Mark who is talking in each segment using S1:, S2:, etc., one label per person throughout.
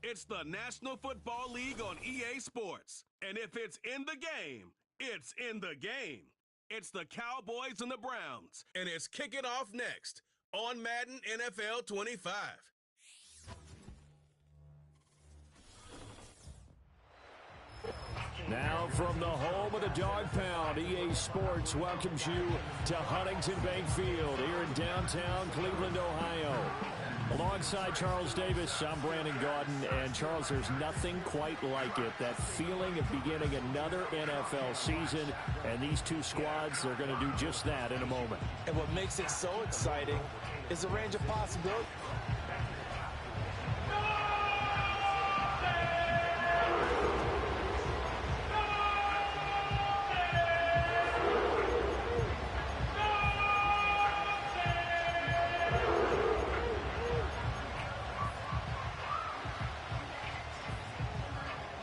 S1: It's the National Football League on EA Sports. And if it's in the game, it's in the game. It's the Cowboys and the Browns. And it's kicking off next on Madden NFL 25.
S2: Now from the home of the Dog Pound, EA Sports welcomes you to Huntington Bank Field here in downtown Cleveland, Ohio. Alongside Charles Davis, I'm Brandon Gaudin. And Charles, there's nothing quite like it. That feeling of beginning another NFL season. And these two squads are going to do just that in a moment.
S3: And what makes it so exciting is the range of possibility.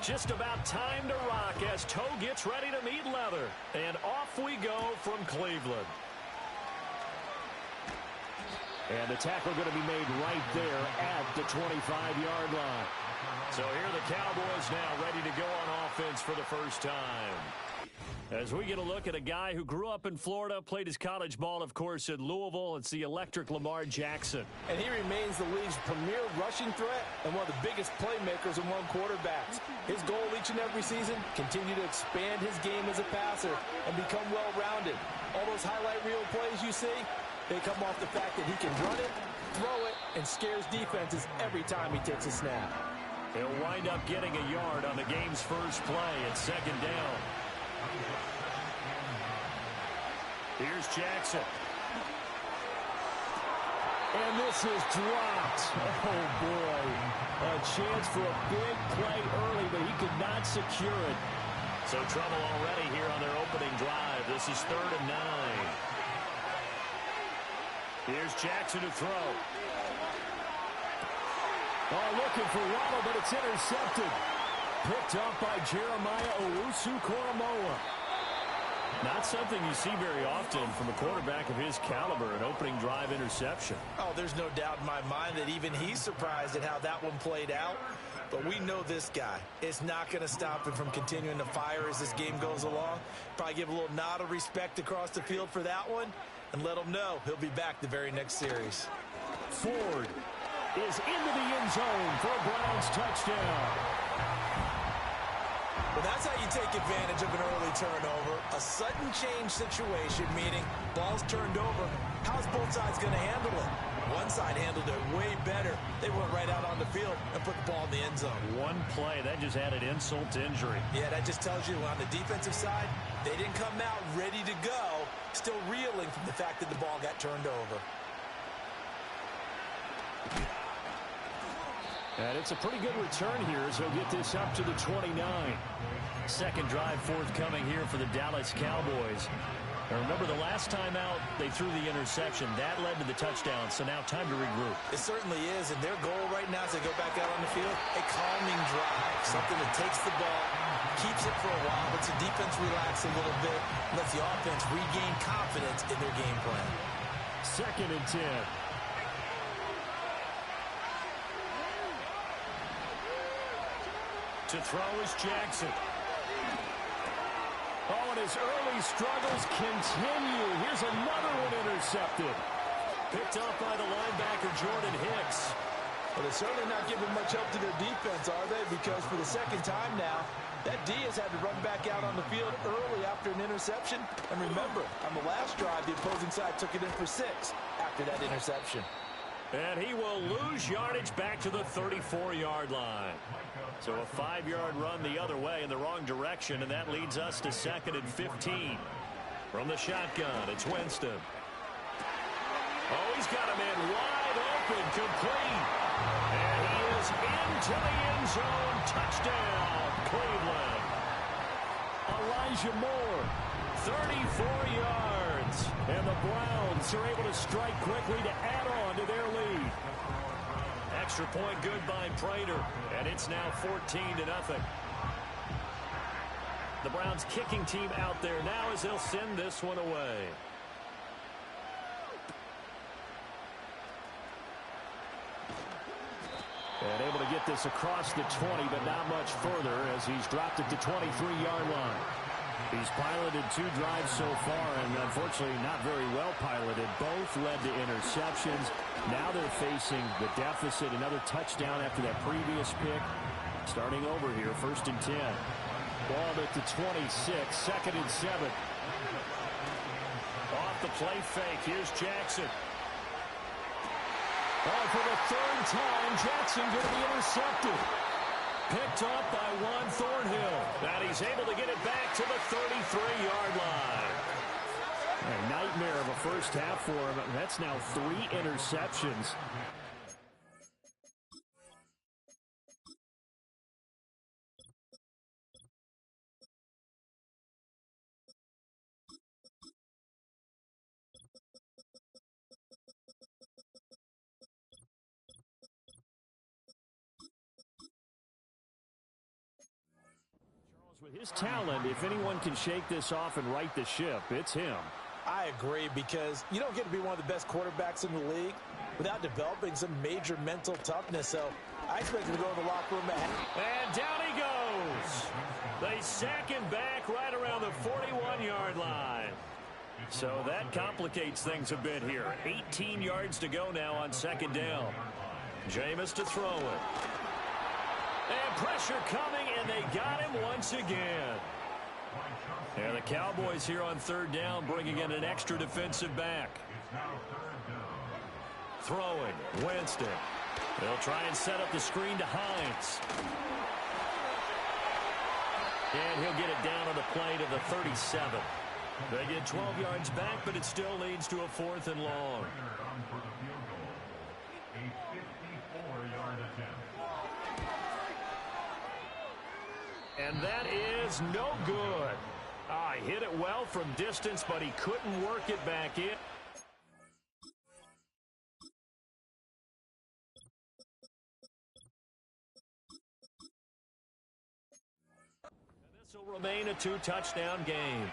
S2: Just about time to rock as Toe gets ready to meet leather. And off we go from Cleveland. And the tackle going to be made right there at the 25-yard line. So here are the Cowboys now ready to go on offense for the first time. As we get a look at a guy who grew up in Florida, played his college ball, of course, in Louisville. It's the electric Lamar Jackson.
S3: And he remains the league's premier rushing threat and one of the biggest playmakers among quarterbacks. His goal each and every season, continue to expand his game as a passer and become well-rounded. All those highlight reel plays you see, they come off the fact that he can run it, throw it, and scares defenses every time he takes a snap.
S2: He'll wind up getting a yard on the game's first play at second down. Here's Jackson.
S3: And this is dropped. Oh, boy. A chance for a big play early, but he could not secure it.
S2: So trouble already here on their opening drive. This is 3rd and 9. Here's Jackson to throw.
S3: Oh, looking for Waddle, but it's intercepted. Picked up by Jeremiah Owusu-Koramoah.
S2: Not something you see very often from a quarterback of his caliber, an opening drive interception.
S3: Oh, there's no doubt in my mind that even he's surprised at how that one played out. But we know this guy is not going to stop him from continuing to fire as this game goes along. Probably give a little nod of respect across the field for that one and let him know he'll be back the very next series.
S2: Ford is into the end zone for a Browns touchdown.
S3: Well, that's how you take advantage of an early turnover. A sudden change situation, meaning ball's turned over. How's both sides going to handle it? One side handled it way better. They went right out on the field and put the ball in the end zone.
S2: One play, that just added insult to injury.
S3: Yeah, that just tells you on the defensive side, they didn't come out ready to go, still reeling from the fact that the ball got turned over.
S2: And it's a pretty good return here as he'll get this up to the 29. Second drive forthcoming here for the Dallas Cowboys. And remember, the last time out, they threw the interception. That led to the touchdown, so now time to regroup.
S3: It certainly is, and their goal right now as they go back out on the field, a calming drive, something that takes the ball, keeps it for a while, lets the defense relax a little bit, lets the offense regain confidence in their game plan.
S2: 2nd and 10. To throw is Jackson. Oh, and his early struggles continue. Here's another one intercepted. Picked off by the linebacker, Jordan Hicks.
S3: Well, they're certainly not giving much help to their defense, are they? Because for the second time now, that D has had to run back out on the field early after an interception. And remember, on the last drive, the opposing side took it in for 6 after that interception.
S2: And he will lose yardage back to the 34-yard line. So a 5-yard run the other way in the wrong direction, and that leads us to 2nd and 15. From the shotgun, it's Winston. Oh, he's got a man wide open, complete. And he is into the end zone. Touchdown, Cleveland.
S3: Elijah Moore,
S2: 34 yards. And the Browns are able to strike quickly to add on to their lead. Extra point good by Prater, and it's now 14-0. The Browns kicking team out there now as they'll send this one away. And able to get this across the 20, but not much further as he's dropped it to 23-yard line. He's piloted 2 drives so far, and unfortunately not very well piloted. Both led to interceptions. Now they're facing the deficit. Another touchdown after that previous pick. Starting over here, 1st and 10. Ball at the 26, 2nd and 7. Off the play fake, here's Jackson. Oh, for the 3rd time, Jackson going to be intercepted. Picked up by Juan Thornhill. And he's able to get it back to the 33-yard line. A nightmare of a first half for him. That's now 3 interceptions. With his talent, if anyone can shake this off and right the ship, it's him.
S3: I agree, because you don't get to be one of the best quarterbacks in the league without developing some major mental toughness. So I expect him to go to the locker room.
S2: And down he goes. They sack him back right around the 41-yard line. So that complicates things a bit here. 18 yards to go now on 2nd down. Jameis to throw it. And pressure coming, and they got him once again. And the Cowboys here on 3rd down, bringing in an extra defensive back. Throwing, Winston. They'll try and set up the screen to Hines. And he'll get it down on the play to the 37. They get 12 yards back, but it still leads to a 4th and long. And that is no good. He hit it well from distance, but he couldn't work it back in. And this will remain a 2-touchdown game.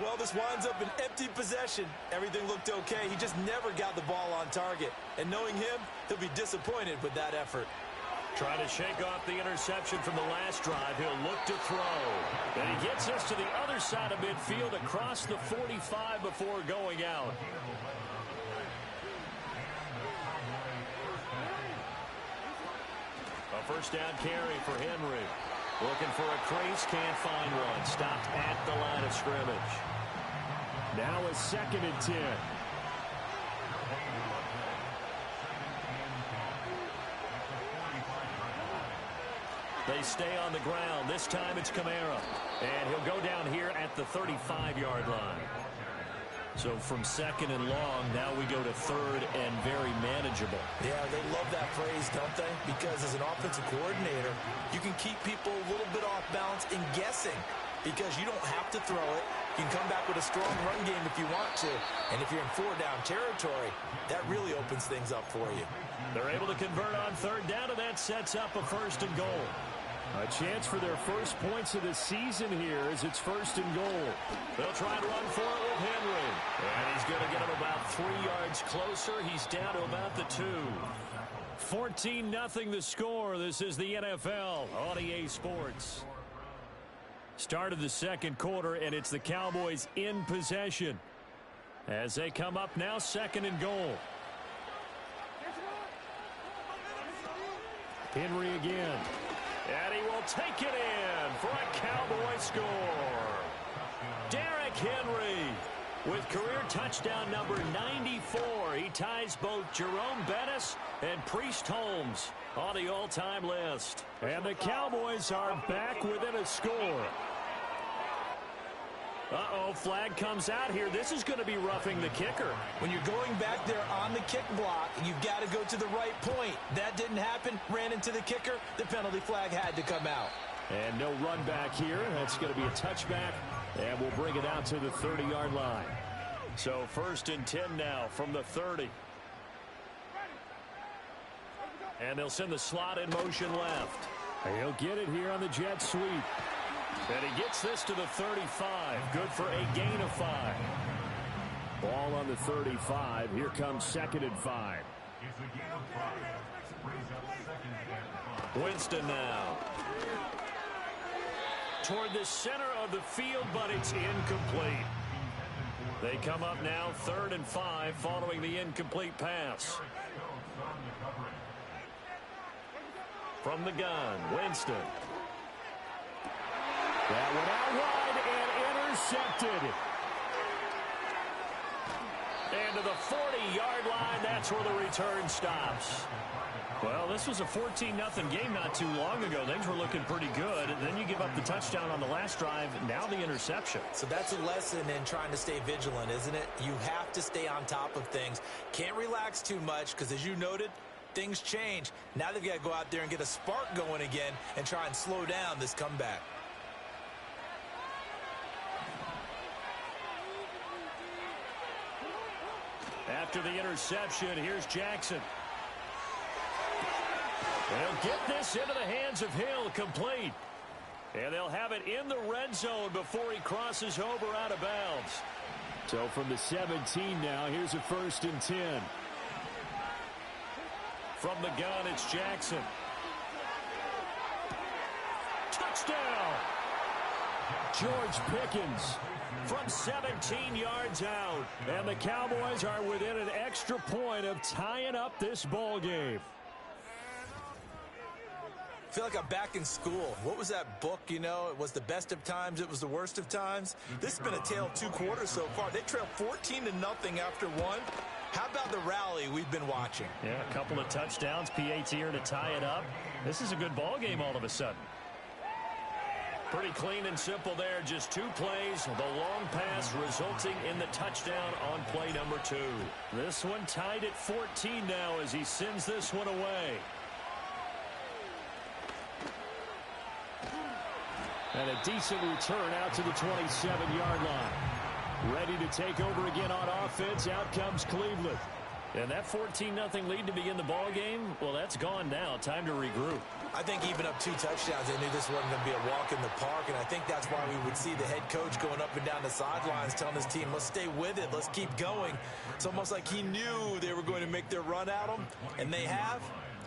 S3: Well, this winds up an empty possession. Everything looked okay. He just never got the ball on target. And knowing him, he'll be disappointed with that effort.
S2: Trying to shake off the interception from the last drive. He'll look to throw. And he gets us to the other side of midfield across the 45 before going out. A 1st down carry for Henry. Looking for a crease, can't find one. Stopped at the line of scrimmage. Now a 2nd and 10. They stay on the ground. This time it's Kamara. And he'll go down here at the 35-yard line. So from 2nd and long, now we go to 3rd and very manageable.
S3: Yeah, they love that phrase, don't they? Because as an offensive coordinator, you can keep people a little bit off balance and guessing. Because you don't have to throw it. You can come back with a strong run game if you want to. And if you're in 4-down territory, that really opens things up for you.
S2: They're able to convert on 3rd down, and that sets up a 1st and goal. A chance for their first points of the season here as it's 1st and goal. They'll try and run for it with Henry. And he's going to get him about 3 yards closer. He's down to about the 2. 14-0 the score. This is the NFL on EA Sports. Start of the 2nd quarter, and it's the Cowboys in possession. As they come up now, 2nd and goal. Henry again. And he will take it in for a Cowboy score. Derrick Henry with career touchdown number 94. He ties both Jerome Bettis and Priest Holmes on the all-time list. And the Cowboys are back within a score. Uh-oh, flag comes out here. This is going to be roughing the kicker.
S3: When you're going back there on the kick block, you've got to go to the right point. That didn't happen. Ran into the kicker. The penalty flag had to come out.
S2: And no run back here. That's going to be a touchback. And we'll bring it out to the 30-yard line. So 1st and 10 now from the 30. And they'll send the slot in motion left. He'll get it here on the jet sweep. And he gets this to the 35. Good for a gain of 5. Ball on the 35. Here comes 2nd and 5. Winston now. Toward the center of the field, but it's incomplete. They come up now 3rd and 5 following the incomplete pass. From the gun, Winston. That went out wide and intercepted. And to the 40-yard line, that's where the return stops. Well, this was a 14-0 game not too long ago. Things were looking pretty good. And then you give up the touchdown on the last drive. Now the interception.
S3: So that's a lesson in trying to stay vigilant, isn't it? You have to stay on top of things. Can't relax too much because, as you noted, things change. Now they've got to go out there and get a spark going again and try and slow down this comeback.
S2: After the interception, here's Jackson. They'll get this into the hands of Hill, complete. And they'll have it in the red zone before he crosses over out of bounds. So from the 17 now, here's a 1st and 10. From the gun, it's Jackson. Touchdown! George Pickens from 17 yards out. And the Cowboys are within an extra point of tying up this ball game.
S3: I feel like I'm back in school. What was that book, you know? It was the best of times. It was the worst of times. This has been a tale of 2 quarters so far. They trailed 14-0 after 1. How about the rally we've been watching?
S2: Yeah, a couple of touchdowns. P8's here to tie it up. This is a good ball game all of a sudden. Pretty clean and simple there. Just 2 plays. The long pass resulting in the touchdown on play number 2. This one tied at 14 now as he sends this one away. And a decent return out to the 27-yard line. Ready to take over again on offense. Out comes Cleveland. And that 14-0 lead to begin the ball game, well, that's gone now. Time to regroup.
S3: I think even up 2 touchdowns, they knew this wasn't going to be a walk in the park, and I think that's why we would see the head coach going up and down the sidelines telling his team, let's stay with it, let's keep going. It's almost like he knew they were going to make their run at him, and they have.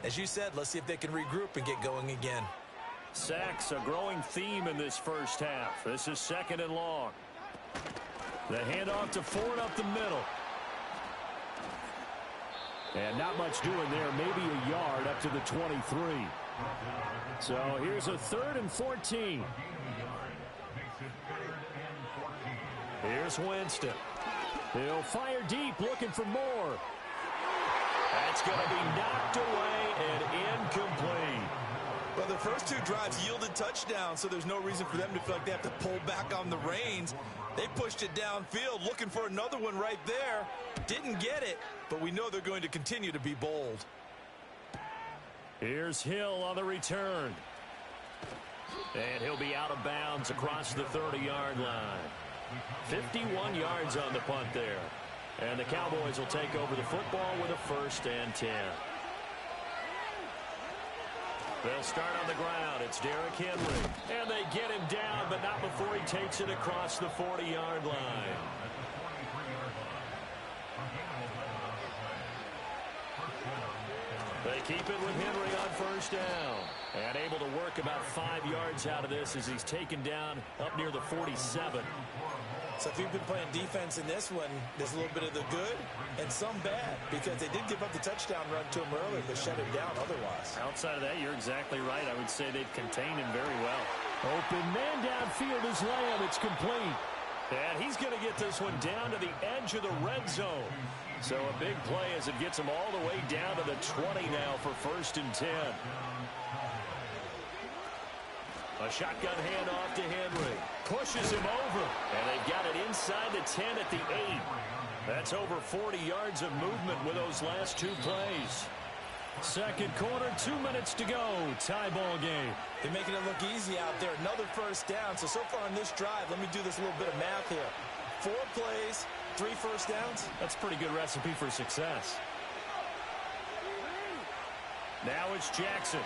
S3: As you said, let's see if they can regroup and get going again.
S2: Sacks, a growing theme in this first half. This is 2nd and long. The handoff to Ford up the middle. And not much doing there, maybe a yard up to the 23. So here's a 3rd and 14. Here's Winston. He'll fire deep, looking for more. That's going to be knocked away and incomplete.
S3: Well, the first 2 drives yielded touchdowns, so there's no reason for them to feel like they have to pull back on the reins. They pushed it downfield, looking for another one right there. Didn't get it, but we know they're going to continue to be bold.
S2: Here's Hill on the return. And he'll be out of bounds across the 30-yard line. 51 yards on the punt there. And the Cowboys will take over the football with a 1st and 10. They'll start on the ground. It's Derrick Henry. And they get him down, but not before he takes it across the 40-yard line. They keep it with Henry on 1st down. And able to work about 5 yards out of this as he's taken down up near the 47.
S3: So if you've been playing defense in this one, there's a little bit of the good and some bad, because they did give up the touchdown run to him earlier, but shut him down otherwise.
S2: Outside of that, you're exactly right. I would say they've contained him very well. Open man downfield is Lamb. It's complete. And he's going to get this one down to the edge of the red zone. So a big play as it gets him all the way down to the 20 now for 1st and 10. A shotgun handoff to Henry. Pushes him over. And they've got it inside the 10 at the 8. That's over 40 yards of movement with those last 2 plays. Second quarter, 2 minutes to go. Tie ball game.
S3: They're making it look easy out there. Another 1st down. So far on this drive, let me do this little bit of math here. 4 plays, 3 1st downs.
S2: That's a pretty good recipe for success. Now it's Jackson.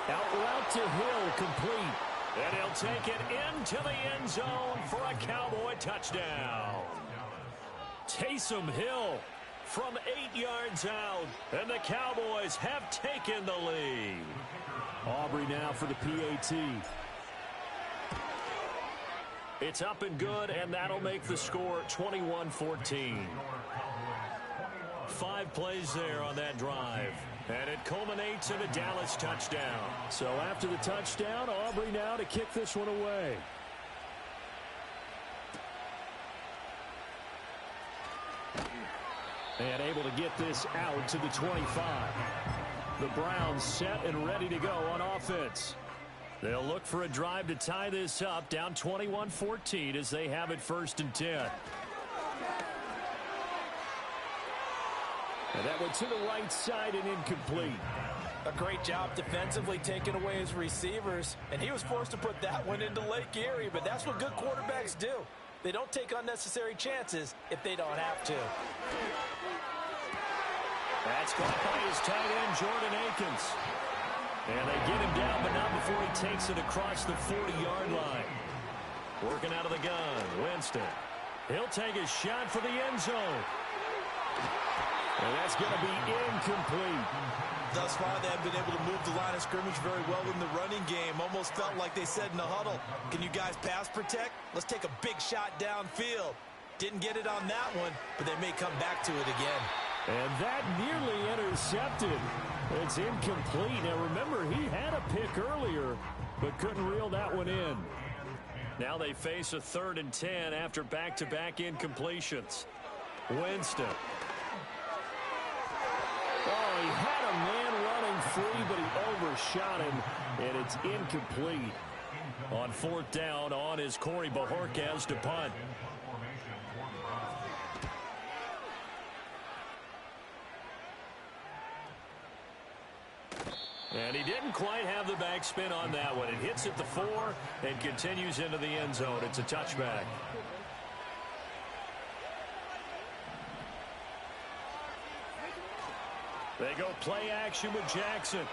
S2: Out route to Hill, complete. And he'll take it into the end zone for a Cowboy touchdown. Taysom Hill from 8 yards out, and the Cowboys have taken the lead.
S3: Aubrey now for the PAT.
S2: It's up and good, and that'll make the score 21-14. 5 plays there on that drive, and it culminates in a Dallas touchdown.
S3: So after the touchdown, Aubrey now to kick this one away. And able to get this out to the 25. The Browns set and ready to go on offense.
S2: They'll look for a drive to tie this up, down 21-14 as they have it 1st and 10.
S3: And that went to the right side and incomplete.
S4: A great job defensively taking away his receivers, and he was forced to put that one into Lake Erie, but that's what good quarterbacks do. They don't take unnecessary chances if they don't have to.
S2: That's caught by his tight end, Jordan Akins. And they get him down, but not before he takes it across the 40-yard line. Working out of the gun, Winston. He'll take a shot for the end zone.
S3: And that's going to be incomplete.
S4: Thus far, they have been able to move the line of scrimmage very well in the running game. Almost felt like they said in the huddle, can you guys pass protect? Let's take a big shot downfield. Didn't get it on that one, but they may come back to it again.
S3: And that nearly intercepted. It's incomplete. Now, remember, he had a pick earlier, but couldn't reel that one in.
S2: Now they face a 3rd and 10 after back-to-back incompletions. Winston.
S3: Oh, he had a man running free, but he overshot him, and it's incomplete.
S2: On 4th down, on is Corey Bajorquez to punt. And he didn't quite have the backspin on that one. It hits at the 4 and continues into the end zone. It's a touchback. They go play action with Jackson.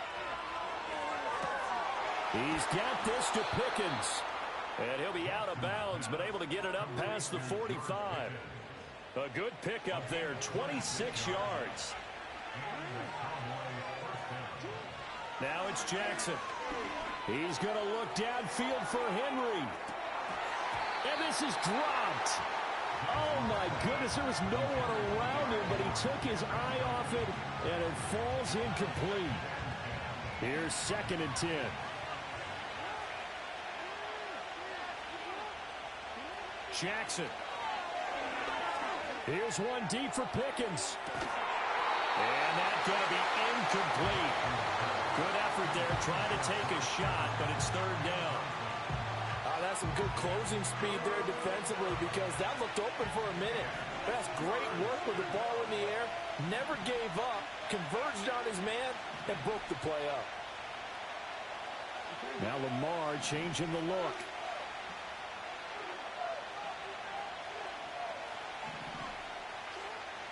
S3: He's got this to Pickens.
S2: And he'll be out of bounds, but able to get it up past the 45. A good pickup there, 26 yards. Now it's Jackson.
S3: He's going to look downfield for Henry. And this is dropped. Oh, my goodness. There was no one around him, but he took his eye off it, and it falls incomplete. Here's 2nd and 10.
S2: Jackson.
S3: Here's one deep for Pickens.
S2: And that's going to be incomplete. Good effort there, trying to take a shot, but it's 3rd down.
S4: That's some good closing speed there defensively because that looked open for a minute. That's great work with the ball in the air. Never gave up, converged on his man, and broke the play up.
S3: Now Lamar changing the look.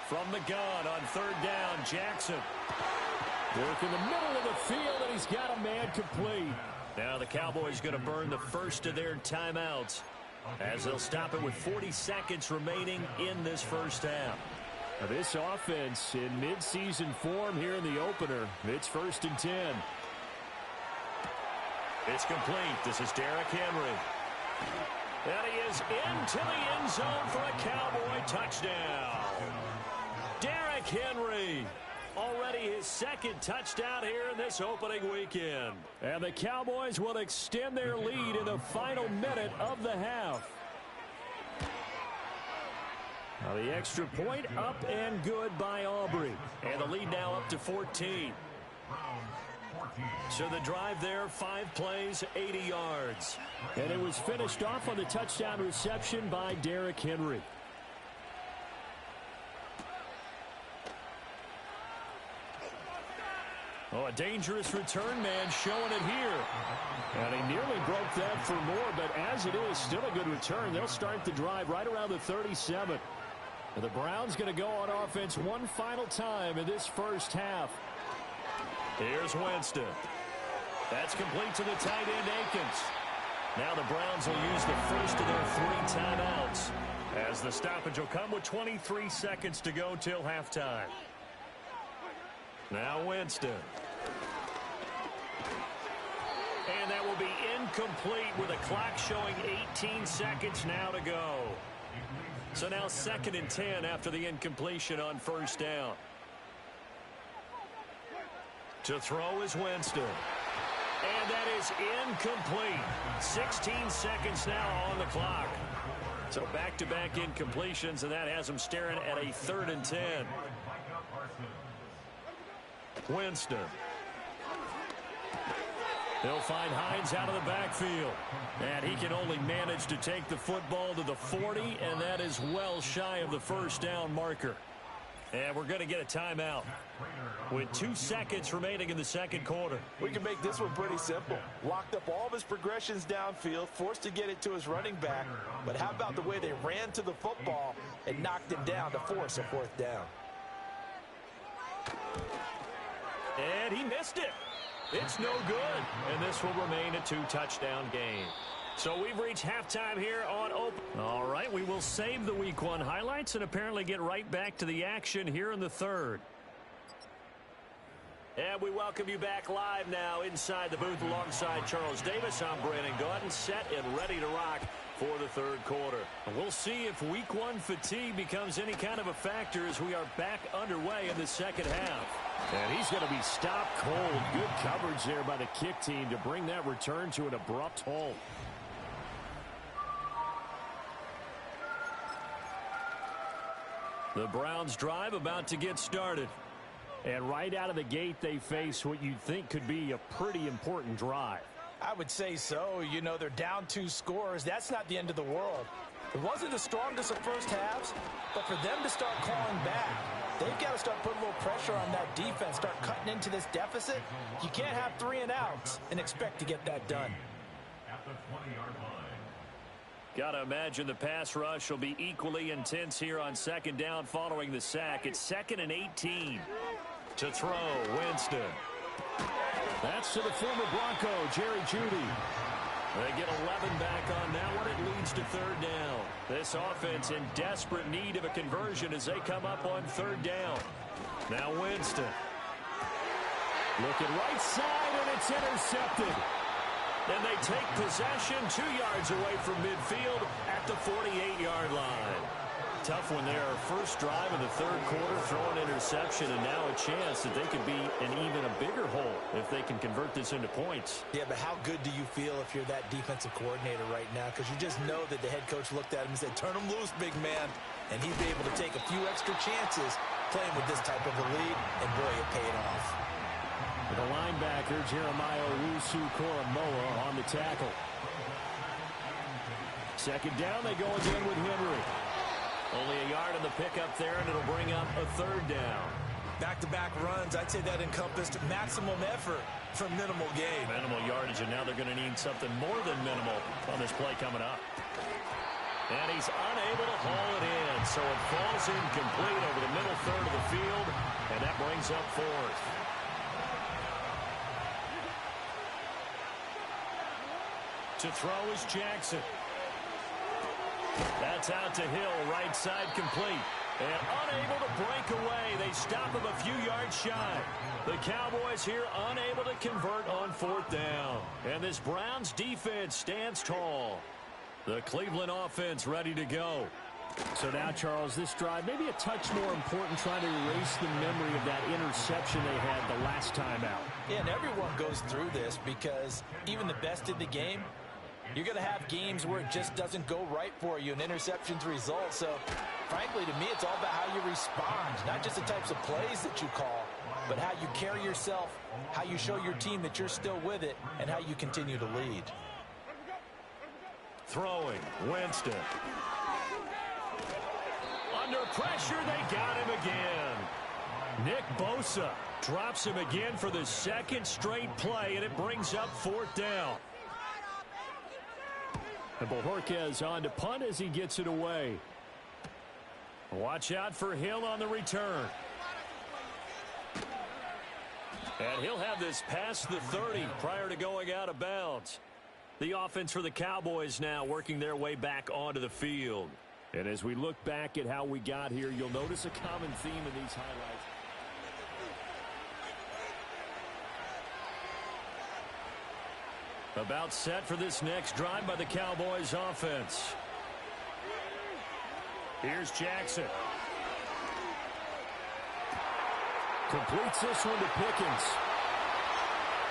S2: From the gun on 3rd down, Jackson.
S3: Work in the middle of the field, and he's got a man complete.
S2: Now the Cowboys going to burn the first of their timeouts as they'll stop it with 40 seconds remaining in this first half.
S3: Now this offense in midseason form here in the opener. It's 1st and 10.
S2: It's complete. This is Derrick Henry. And he is into the end zone for a Cowboy touchdown. Derrick Henry. Already his 2nd touchdown here in this opening weekend.
S3: And the Cowboys will extend their lead in the final minute of the half. Now the extra point up and good by Aubrey.
S2: And the lead now up to 14. So the drive there, 5 plays, 80 yards.
S3: And it was finished off on the touchdown reception by Derrick Henry.
S2: Oh, a dangerous return man showing it here.
S3: And he nearly broke that for more, but as it is, still a good return. They'll start the drive right around the 37. And the Browns going to go on offense one final time in this first half.
S2: Here's Winston. That's complete to the tight end, Akins. Now the Browns will use the first of their 3 timeouts As the stoppage will come with 23 seconds to go till halftime. Now Winston. And that will be incomplete with a clock showing 18 seconds now to go. So now 2nd and 10 after the incompletion on first down. To throw is Winston. And that is incomplete. 16 seconds now on the clock. So back-to-back incompletions, and that has them staring at a 3rd and 10. Winston. They'll find Hines out of the backfield. And he can only manage to take the football to the 40, and that is well shy of the first down marker. And we're going to get a timeout with 2 seconds remaining in the second quarter.
S3: We can make this one pretty simple. Locked up all of his progressions downfield, forced to get it to his running back. But how about the way they ran to the football and knocked him down to force a 4th down?
S2: And he missed it. It's no good. And this will remain a 2-touchdown game. So we've reached halftime here on Open. All right, we will save the Week 1 highlights and apparently get right back to the action here in the 3rd. And we welcome you back live now inside the booth alongside Charles Davis. I'm Brandon Gaudin, set and ready to rock for the 3rd quarter. We'll see if Week 1 fatigue becomes any kind of a factor as we are back underway in the second half.
S5: And he's going to be stopped cold. Good coverage there by the kick team to bring that return to an abrupt halt.
S2: The Browns drive about to get started.
S5: And right out of the gate, they face what you'd think could be a pretty important drive.
S3: I would say so. You know, they're down 2 scores. That's not the end of the world. It wasn't the strongest of first halves, but for them to start calling back, they've got to start putting a little pressure on that defense, start cutting into this deficit. You can't have 3 and outs and expect to get that done.
S1: At the 20-yard line.
S2: Got to imagine the pass rush will be equally intense here on 2nd down following the sack. It's 2nd and 18. To throw, Winston.
S5: That's to the former Bronco, Jerry Jeudy.
S2: They get 11 back on that one. It leads to 3rd down. This offense in desperate need of a conversion as they come up on 3rd down. Now Winston.
S5: Looking right side, and it's intercepted.
S2: And they take possession 2 yards away from midfield at the 48-yard line. Tough one there. First drive in the 3rd quarter, throw an interception, and now a chance that they could be in even a bigger hole if they can convert this into points.
S3: Yeah, but how good do you feel if you're that defensive coordinator right now? Because you just know that the head coach looked at him and said, turn him loose, big man. And he'd be able to take a few extra chances playing with this type of a lead, and boy, it paid off.
S5: The linebacker, Jeremiah Owusu-Koramoah, on the tackle. 2nd down, they go again with Henry.
S2: Only a yard on the pickup there, and it'll bring up a 3rd down.
S4: Back-to-back runs, I'd say that encompassed maximum effort for minimal gain.
S2: Minimal yardage, and now they're going to need something more than minimal on this play coming up. And he's unable to haul it in, so it falls incomplete over the middle 3rd of the field, and that brings up 4th. To throw is Jackson. That's out to Hill, right side complete. And unable to break away. They stop him a few yards shy. The Cowboys here unable to convert on 4th down. And this Browns defense stands tall. The Cleveland offense ready to go.
S5: So now, Charles, this drive maybe a touch more important, trying to erase the memory of that interception they had the last time out.
S3: Yeah, and everyone goes through this because even the best in the game, you're going to have games where it just doesn't go right for you, and interceptions result. So, frankly, to me, it's all about how you respond, not just the types of plays that you call, but how you carry yourself, how you show your team that you're still with it, and how you continue to lead.
S2: Throwing, Winston. Under pressure, they got him again. Nick Bosa drops him again for the 2nd straight play, and it brings up 4th down.
S5: And Bojorquez on to punt as he gets it away.
S2: Watch out for Hill on the return. And he'll have this past the 30 prior to going out of bounds. The offense for the Cowboys now working their way back onto the field.
S5: And as we look back at how we got here, you'll notice a common theme in these highlights. About set for this next drive by the Cowboys offense. Here's Jackson. Completes this one to Pickens.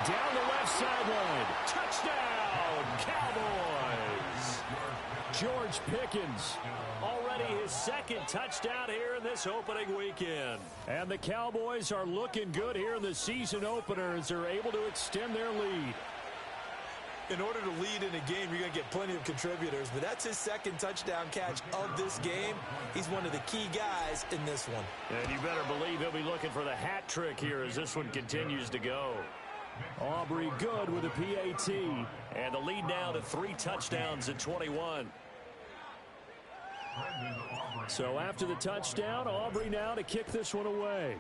S5: Down the left sideline. Touchdown, Cowboys. George Pickens. Already his second touchdown here in this opening weekend. And the Cowboys are looking good here in the season opener as they're able to extend their lead.
S4: In order to lead in a game, you're going to get plenty of contributors, but that's his second touchdown catch of this game. He's one of the key guys in this one.
S2: And you better believe he'll be looking for the hat trick here as this one continues to go.
S5: Aubrey good with a PAT.
S2: And the lead now to 3 touchdowns at 21.
S5: So after the touchdown, Aubrey now to kick this one away.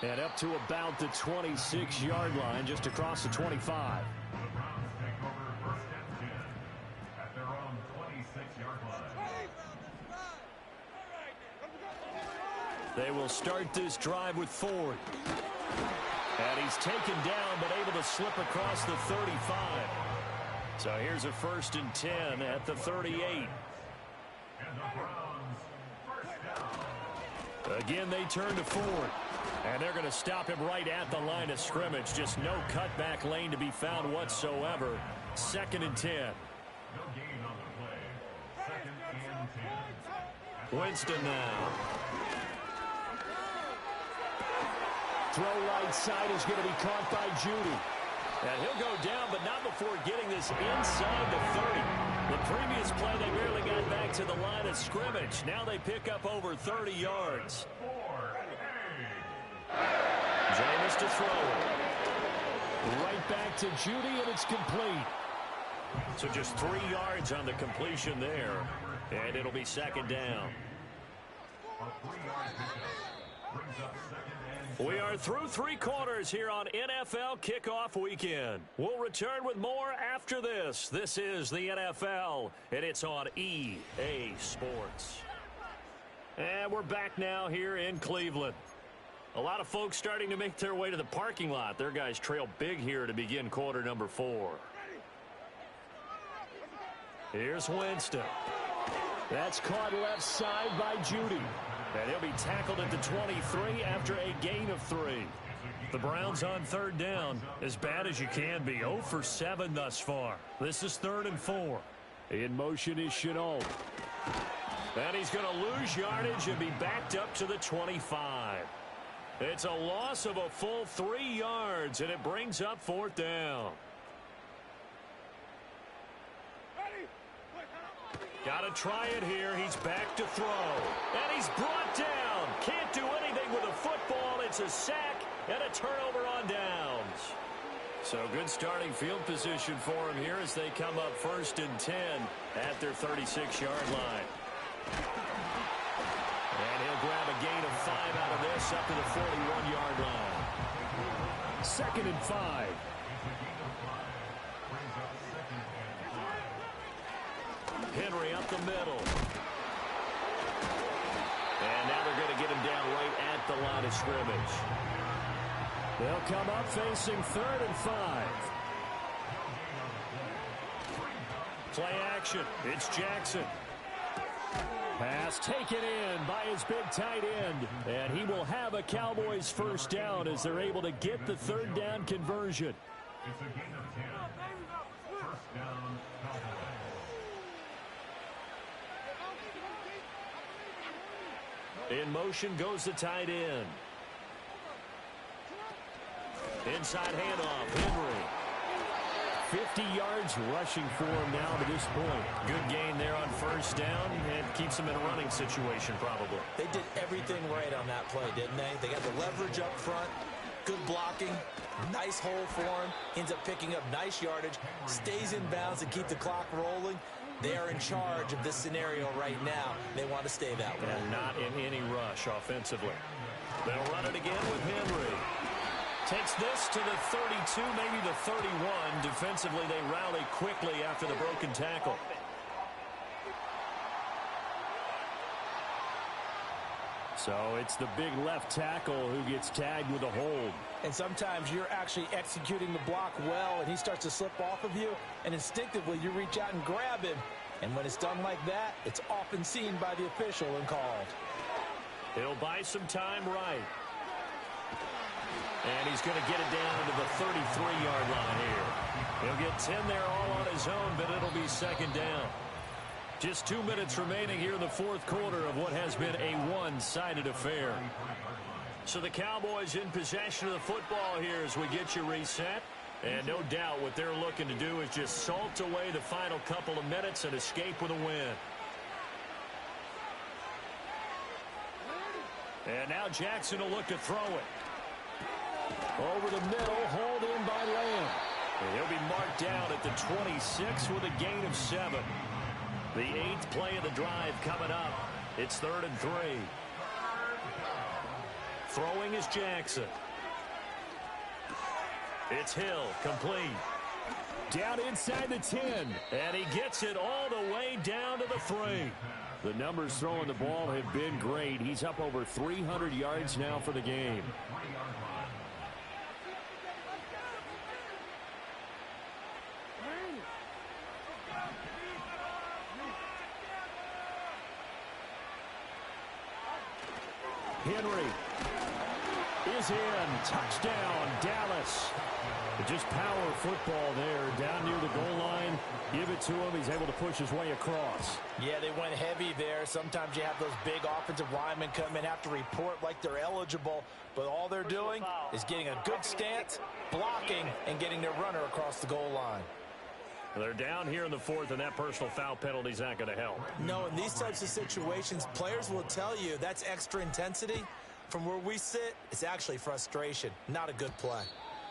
S5: And up to about the 26-yard line, just across the 25. They will start this drive with Ford. And he's taken down, but able to slip across the 35. So here's a 1st and 10 at the 38. Again, they turn to Ford. And they're going to stop him right at the line of scrimmage. Just no cutback lane to be found whatsoever. 2nd and 10. Winston now. Throw right side is going to be caught by Judy.
S2: And he'll go down, but not before getting this inside the 30. The previous play, they barely got back to the line of scrimmage. Now they pick up over 30 yards.
S5: James to throw it. Right back to Judy, and it's complete.
S2: So just 3 yards on the completion there. And it'll be 2nd down. We are through 3 quarters here on NFL Kickoff Weekend. We'll return with more after this. This is the NFL, and it's on EA Sports. And we're back now here in Cleveland. A lot of folks starting to make their way to the parking lot. Their guys trail big here to begin quarter number 4. Here's Winston.
S5: That's caught left side by Judy.
S2: And he'll be tackled at the 23 after a gain of 3. The Browns on 3rd down, as bad as you can be. 0 for 7 thus far. This is 3rd and 4.
S5: In motion is Chenault.
S2: And he's going to lose yardage and be backed up to the 25. It's a loss of a full 3 yards, and it brings up 4th down. Got to try it here. He's back to throw. And he's brought down. Can't do anything with a football. It's a sack and a turnover on downs. So good starting field position for him here as they come up 1st and 10 at their 36-yard line. And he'll grab a gain of 5 out of this up to the 41-yard line.
S5: 2nd and 5.
S2: Henry up the middle. And now they're going to get him down right at the line of scrimmage.
S5: They'll come up facing 3rd and 5.
S2: Play action. It's Jackson.
S5: Pass taken in by his big tight end. And he will have a Cowboys 1st down as they're able to get the 3rd down conversion.
S6: It's a gain of 10. 1st down, Cowboys.
S2: In motion goes the tight end. Inside handoff, Henry.
S5: 50 yards rushing for him now to this point.
S2: Good gain there on 1st down and keeps him in a running situation probably.
S4: They did everything right on that play, didn't they? They got the leverage up front, good blocking, nice hole for him, ends up picking up nice yardage, stays in bounds and keep the clock rolling. They are in charge of this scenario right now. They want to stay that way.
S2: And not in any rush offensively. They'll run it again with Henry. Takes this to the 32, maybe the 31. Defensively, they rally quickly after the broken tackle. So it's the big left tackle who gets tagged with a hold.
S3: And sometimes you're actually executing the block well, and he starts to slip off of you, and instinctively you reach out and grab him. And when it's done like that, it's often seen by the official and called.
S2: He'll buy some time right. And he's going to get it down into the 33-yard line here. He'll get 10 there all on his own, but it'll be second down. Just 2 minutes remaining here in the fourth quarter of what has been a one-sided affair. So the Cowboys in possession of the football here as we get you reset. And no doubt what they're looking to do is just salt away the final couple of minutes and escape with a win. And now Jackson will look to throw it.
S5: Over the middle, hauled in by Lamb.
S2: And he'll be marked down at the 26 with a gain of 7. The 8th play of the drive coming up. It's 3rd and 3. Throwing is Jackson. It's Hill, complete.
S5: Down inside the 10.
S2: And he gets it all the way down to the 3.
S5: The numbers throwing the ball have been great. He's up over 300 yards now for the game. Henry is in. Touchdown, Dallas. Just power football there down near the goal line. Give it to him. He's able to push his way across.
S3: Yeah, they went heavy there. Sometimes you have those big offensive linemen come in, have to report like they're eligible, but all they're doing is getting a good stance, blocking, and getting their runner across the goal line.
S2: They're down here in the 4th, and that personal foul penalty is not going to help.
S4: No, in these types of situations, players will tell you that's extra intensity. From where we sit, it's actually frustration. Not a good play.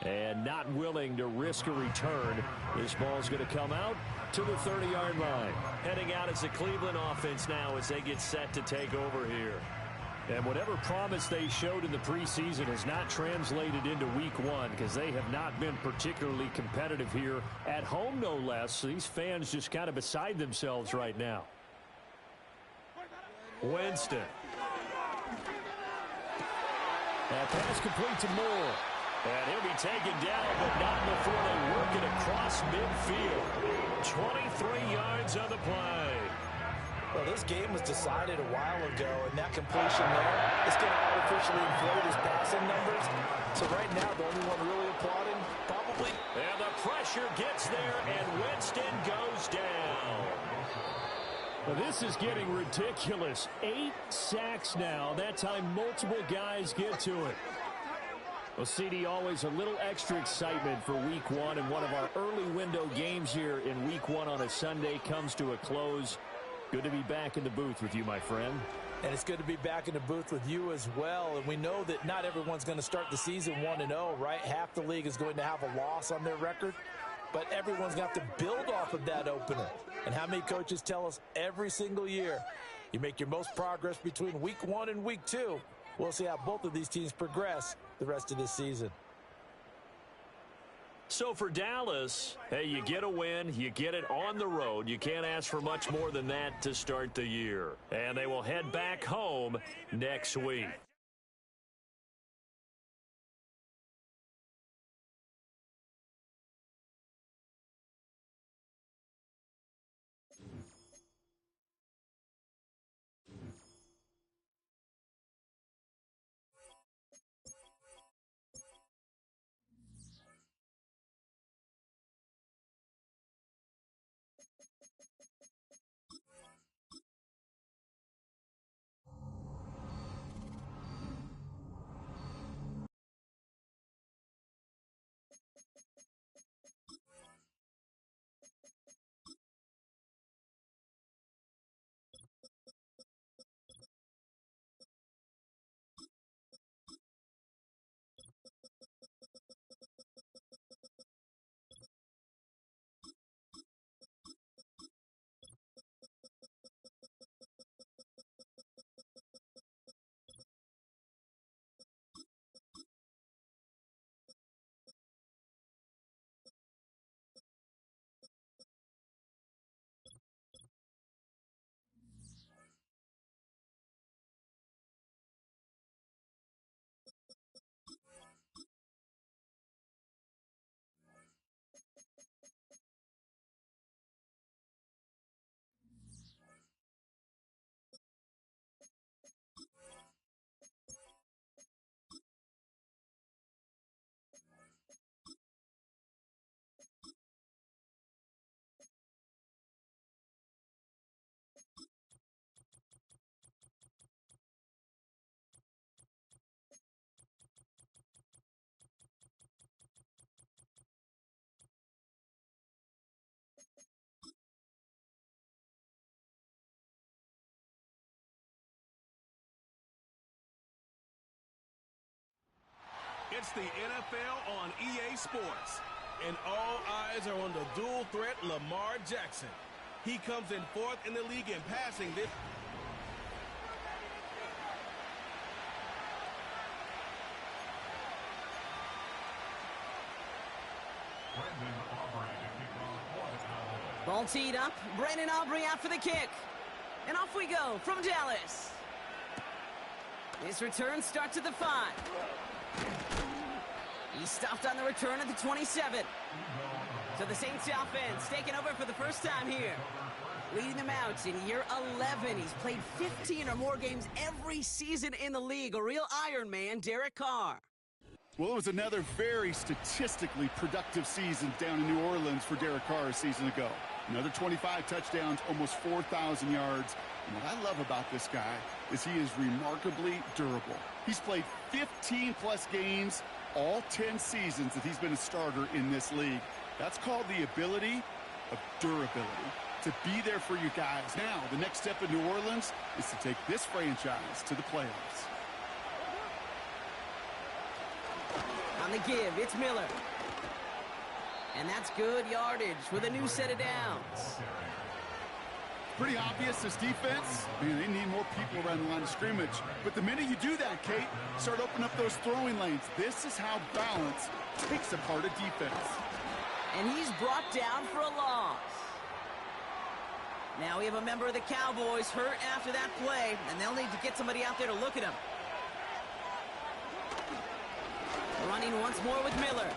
S5: And not willing to risk a return. This ball's going to come out to the 30-yard line.
S2: Heading out as the Cleveland offense now as they get set to take over here.
S5: And whatever promise they showed in the preseason has not translated into week 1 because they have not been particularly competitive here at home, no less. These fans just kind of beside themselves right now.
S2: Winston.
S5: That pass complete to Moore.
S2: And he'll be taken down, but not before they work it across midfield. 23 yards on the play.
S3: Well, this game was decided a while ago, and that completion there is going to artificially inflate his passing numbers. So right now, the only one really applauding, probably.
S2: And the pressure gets there, and Winston goes down.
S5: Well, this is getting ridiculous. 8 sacks now. That time, multiple guys get to it. Well, CD, always a little extra excitement for week 1, and one of our early window games here in week 1 on a Sunday comes to a close. Good to be back in the booth with you, my friend.
S3: And it's good to be back in the booth with you as well. And we know that not everyone's going to start the season 1-0, right? Half the league is going to have a loss on their record. But everyone's going to have to build off of that opener. And how many coaches tell us every single year, you make your most progress between week 1 and week 2. We'll see how both of these teams progress the rest of this season.
S2: So for Dallas, hey, you get a win, you get it on the road. You can't ask for much more than that to start the year. And they will head back home next week.
S1: It's the NFL on EA Sports. And all eyes are on the dual threat Lamar Jackson. He comes in fourth in the league in passing this.
S7: Ball teed up. Brandon Aubrey out for the kick. And off we go from Dallas. His return starts at the 5. He stopped on the return at the 27. So the Saints offense taking over for the first time here. Leading them out in year 11. He's played 15 or more games every season in the league. A real Iron Man, Derek Carr.
S8: Well, it was another very statistically productive season down in New Orleans for Derek Carr a season ago. Another 25 touchdowns, almost 4,000 yards. And what I love about this guy is he is remarkably durable. He's played 15-plus games, all 10 seasons that he's been a starter in this league. That's called the ability of durability, to be there for you guys. Now, the next step in New Orleans is to take this franchise to the playoffs.
S7: On the give, it's Miller. And that's good yardage with a new set of downs.
S8: Pretty obvious, this defense, man, they need more people around the line of scrimmage. But the minute you do that, Kate, start opening up those throwing lanes. This is how balance takes apart a defense.
S7: And he's brought down for a loss. Now we have a member of the Cowboys hurt after that play, and they'll need to get somebody out there to look at him. Running once more with Miller.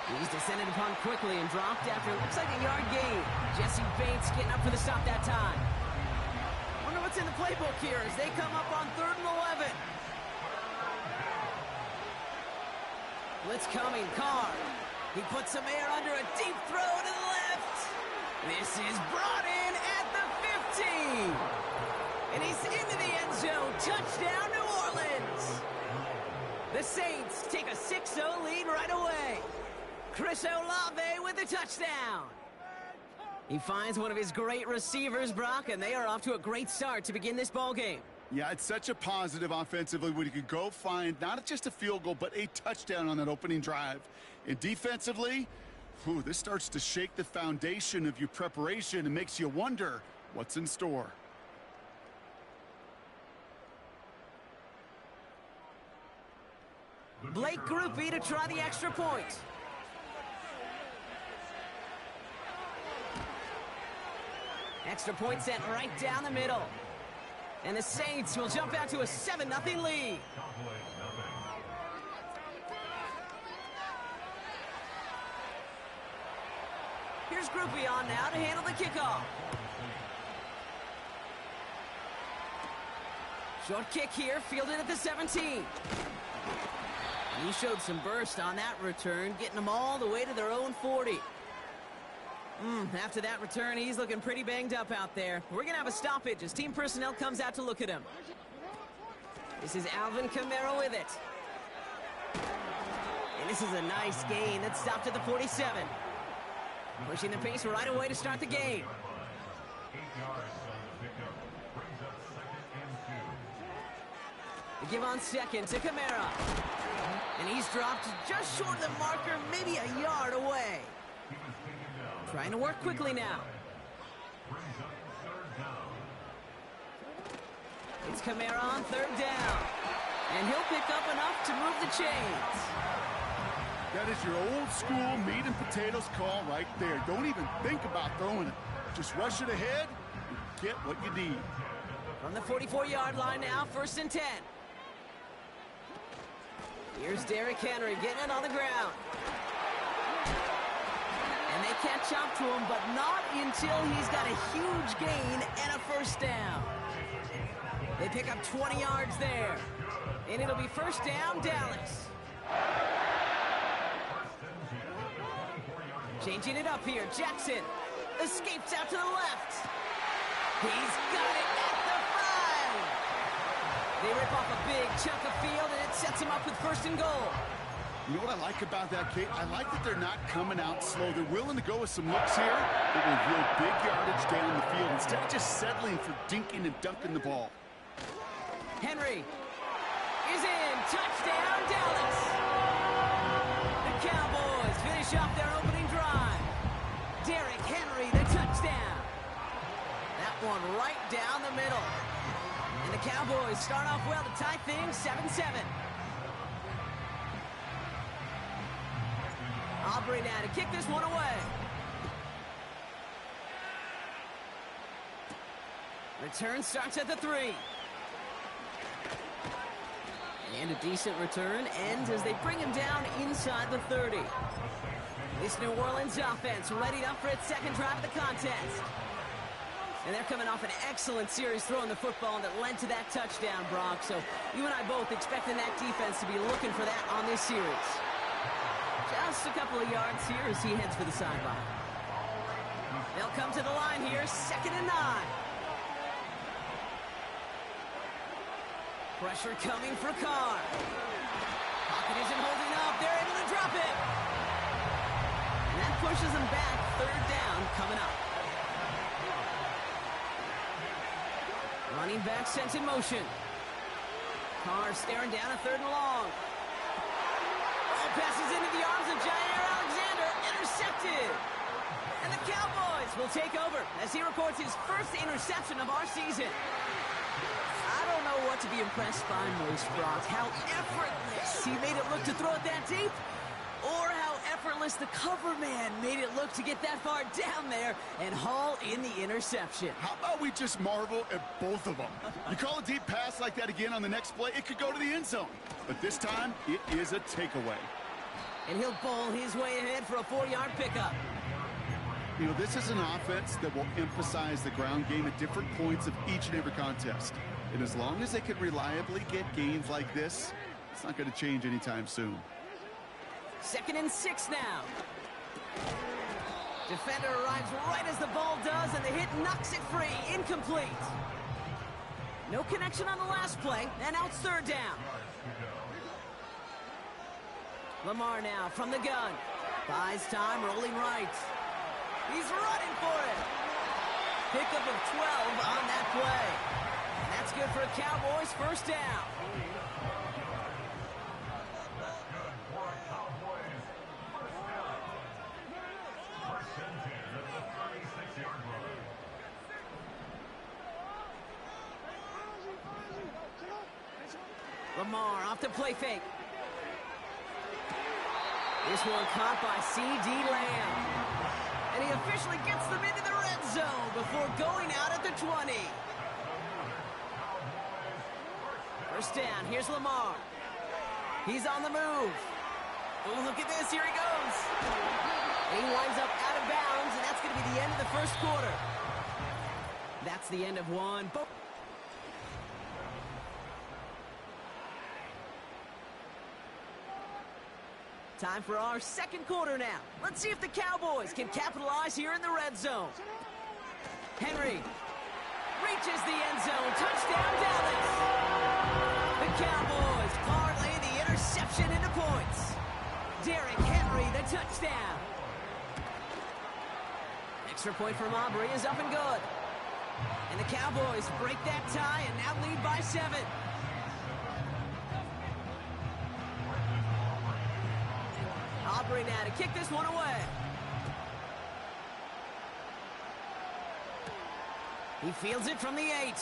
S7: He's descended upon quickly and dropped after it looks like a yard gain. Jesse Bates getting up for the stop that time. Wonder what's in the playbook here as they come up on 3rd and 11. Blitz coming, Carr. He puts some air under a deep throw to the left. This is brought in at the 15. And he's into the end zone. Touchdown, New Orleans. The Saints take a 6-0 lead right away. Chris Olave with the touchdown. He finds one of his great receivers, Brock, and they are off to a great start to begin this ballgame.
S8: Yeah, it's such a positive offensively when you could go find not just a field goal, but a touchdown on that opening drive. And defensively, this starts to shake the foundation of your preparation and makes you wonder what's in store.
S7: Blake Groupie to try the extra point. Extra point sent right down the middle. And the Saints will jump out to a 7-0 lead. Here's Groupie on now to handle the kickoff. Short kick here, fielded at the 17. And he showed some burst on that return, getting them all the way to their own 40. After that return, he's looking pretty banged up out there. We're going to have a stoppage as team personnel comes out to look at him. This is Alvin Kamara with it. And this is a nice gain that stopped at the 47. Pushing the pace right away to start the game.
S6: 8 yards on the pickup. Brings up 2nd and 2.
S7: The give on second to Kamara. And he's dropped just short of the marker, maybe a yard away. Trying to work quickly now.
S6: Brings up 3rd down.
S7: It's Kamara on 3rd down. And he'll pick up enough to move the chains.
S8: That is your old school meat and potatoes call right there. Don't even think about throwing it. Just rush it ahead and get what you need.
S7: From the 44-yard line now, 1st and 10. Here's Derrick Henry getting it on the ground. And they catch up to him, but not until he's got a huge gain and a 1st down. They pick up 20 yards there. And it'll be 1st down, Dallas. Changing it up here, Jackson escapes out to the left. He's got it at the 5. They rip off a big chunk of field, and it sets him up with 1st and goal.
S8: You know what I like about that, Kate? I like that they're not coming out slow. They're willing to go with some looks here. They're going to real big yardage down the field instead of just settling for dinking and dunking the ball.
S7: Henry is in. Touchdown, Dallas. The Cowboys finish off their opening drive. Derrick Henry, the touchdown. That one right down the middle. And the Cowboys start off well to tie things 7-7. Aubrey now to kick this one away. Return starts at the 3. And a decent return ends as they bring him down inside the 30. This New Orleans offense readied up for its second drive of the contest. And they're coming off an excellent series throwing the football that led to that touchdown, Brock. So you and I both expecting that defense to be looking for that on this series. Just a couple of yards here as he heads for the sideline. They'll come to the line here, 2nd and 9. Pressure coming for Carr. Pocket isn't holding up. They're able to drop it. And that pushes them back. 3rd down coming up. Running back sent in motion. Carr staring down a 3rd and long. Ball passes into the arms of Jair Alexander. Intercepted. And the Cowboys will take over as he records his first interception of our season. I don't know what to be impressed by most, Brock. How effortless he made it look to throw it that deep, or how effortless the cover man made it look to get that far down there and haul in the interception.
S8: How about we just marvel at both of them? You call a deep pass like that again on the next play, it could go to the end zone. But this time, it is a takeaway.
S7: And he'll bowl his way ahead for a 4-yard pickup.
S8: You know, this is an offense that will emphasize the ground game at different points of each and every contest. And as long as they can reliably get gains like this, it's not going to change anytime soon.
S7: 2nd and 6 now. Defender arrives right as the ball does, and the hit knocks it free. Incomplete. No connection on the last play, and now it's 3rd down. Lamar now from the gun. Buys time, rolling right. He's running for it. Pickup of 12 on that play. And that's good for a Cowboys 1st down. Lamar off the play fake. This one caught by C.D. Lamb. And he officially gets them into the red zone before going out at the 20. 1st down, here's Lamar. He's on the move. Oh, look at this, here he goes. And he winds up out of bounds, and that's going to be the end of the 1st quarter. That's the end of one. Time for our 2nd quarter now. Let's see if the Cowboys can capitalize here in the red zone. Henry reaches the end zone. Touchdown, Dallas. The Cowboys parlay the interception into points. Derrick Henry, the touchdown. Extra point from Aubrey is up and good. And the Cowboys break that tie and now lead by 7. Aubrey now to kick this one away. He fields it from the 8.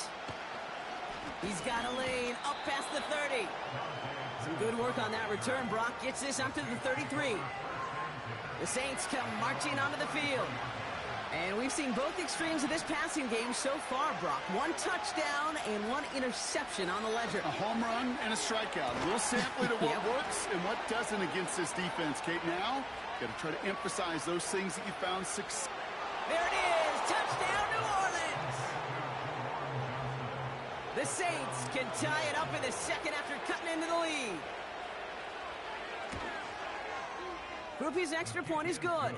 S7: He's got a lane up past the 30. Some good work on that return. Brock gets this up to the 33. The Saints come marching onto the field. And we've seen both extremes of this passing game so far, Brock. 1 touchdown and 1 interception on the ledger.
S8: A home run and a strikeout. A little sampling of what works and what doesn't against this defense, Kate. Now, got to try to emphasize those things that you found success.
S7: There it is. Touchdown, New Orleans. The Saints can tie it up in the 2nd after cutting into the lead. Groupie's extra point is good.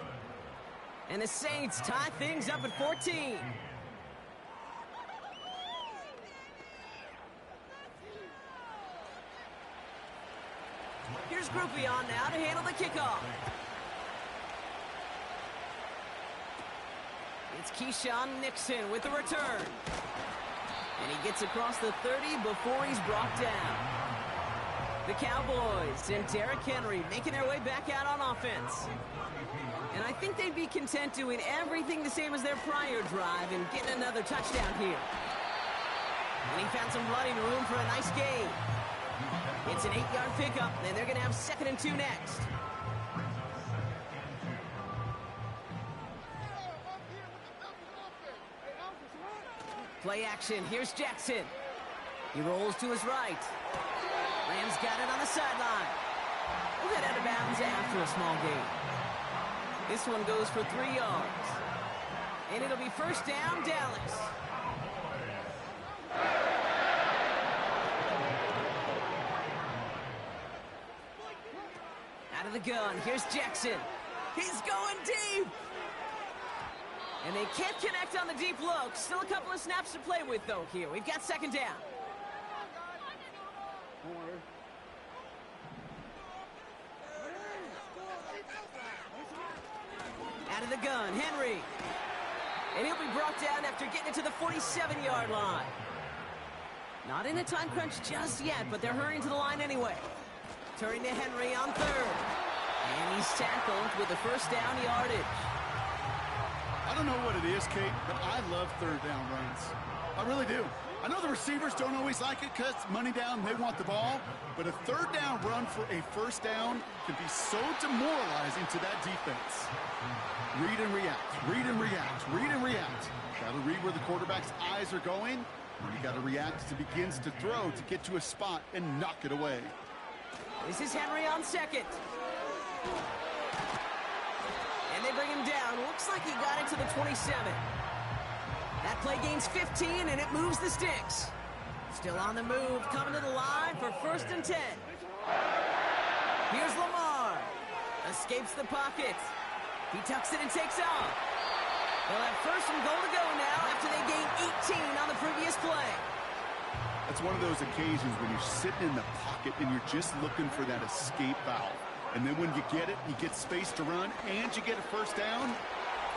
S7: And the Saints tie things up at 14. Here's Groupie on now to handle the kickoff. It's Keyshawn Nixon with the return. And he gets across the 30 before he's brought down. The Cowboys and Derrick Henry making their way back out on offense. And I think they'd be content doing everything the same as their prior drive and getting another touchdown here. And he found some running room for a nice gain. It's an 8-yard pickup, and they're going to have 2nd and 2 next. Play action. Here's Jackson. He rolls to his right. Rams got it on the sideline. We'll get out of bounds after a small gain. This one goes for 3 yards. And it'll be first down, Dallas. Out of the gun. Here's Jackson. He's going deep. And they can't connect on the deep look. Still a couple of snaps to play with, though, here. We've got 2nd down. Out of the gun, Henry. And he'll be brought down after getting it to the 47-yard line. Not in a time crunch just yet, but they're hurrying to the line anyway. Turning to Henry on 3rd. And he's tackled with the first down yardage.
S8: I don't know what it is, Kate, but I love 3rd down runs. I really do. I know the receivers don't always like it because money down, they want the ball. But a 3rd down run for a first down can be so demoralizing to that defense. Read and react, read and react, read and react. Got to read where the quarterback's eyes are going. And you got to react as he begins to throw to get to a spot and knock it away.
S7: This is Henry on 2nd. And they bring him down. Looks like he got it to the 27. That play gains 15, and it moves the sticks. Still on the move, coming to the line for 1st and 10. Here's Lamar. Escapes the pocket. He tucks it and takes off. They'll have 1st and goal to go now after they gain 18 on the previous play.
S8: That's one of those occasions when you're sitting in the pocket and you're just looking for that escape valve. And then when you get it, you get space to run, and you get a first down.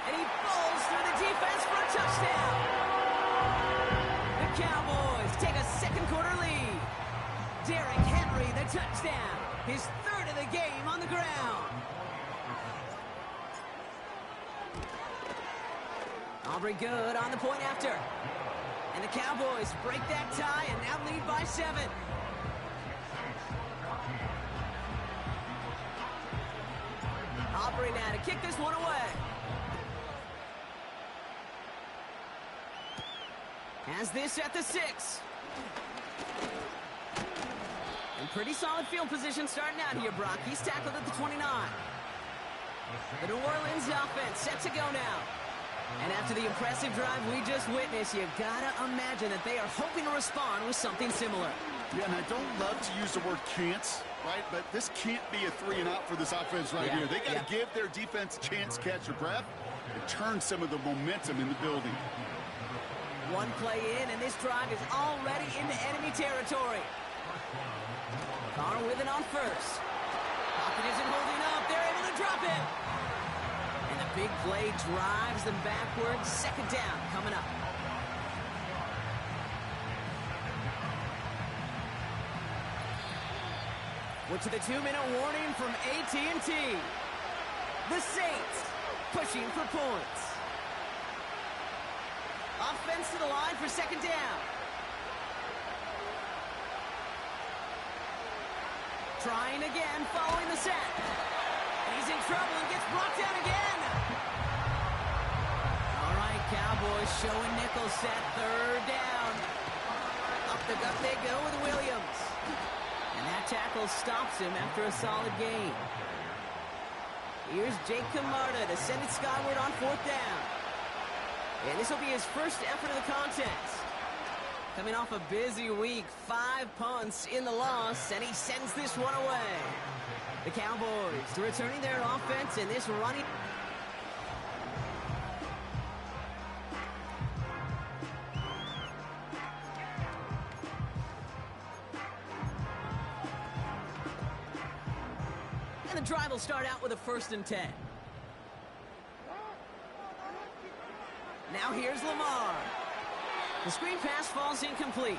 S7: And he falls through the defense for a touchdown. The Cowboys take a 2nd quarter lead. Derrick Henry, the touchdown. His 3rd of the game on the ground. Aubrey good on the point after. And the Cowboys break that tie and now lead by 7. Aubrey now to kick this one away. Has this at the 6. And pretty solid field position starting out here, Brock. He's tackled at the 29. The New Orleans offense set to go now. And after the impressive drive we just witnessed, you've got to imagine that they are hoping to respond with something similar.
S8: Yeah, and I don't love to use the word can't, right? But this can't be a 3 and out for this offense right here. They got to give their defense a chance to catch or grab and turn some of the momentum in the building.
S7: One play in, and this drive is already into enemy territory. Carr with it on 1st. Pocket isn't holding up. They're able to drop it. And the big play drives them backwards. 2nd down coming up. We're to the 2-minute warning from AT&T. The Saints pushing for points. Offense to the line for 2nd down. Trying again, following the set. He's in trouble and gets brought down again. All right, Cowboys showing nickel set, 3rd down. Up the gut they go with Williams. And that tackle stops him after a solid gain. Here's Jake Camarda to send it skyward on 4th down. And this will be his first effort of the contest. Coming off a busy week, 5 punts in the loss, and he sends this one away. The Cowboys returning their offense in this running. And the drive will start out with a 1st and 10. Now here's Lamar. The screen pass falls incomplete.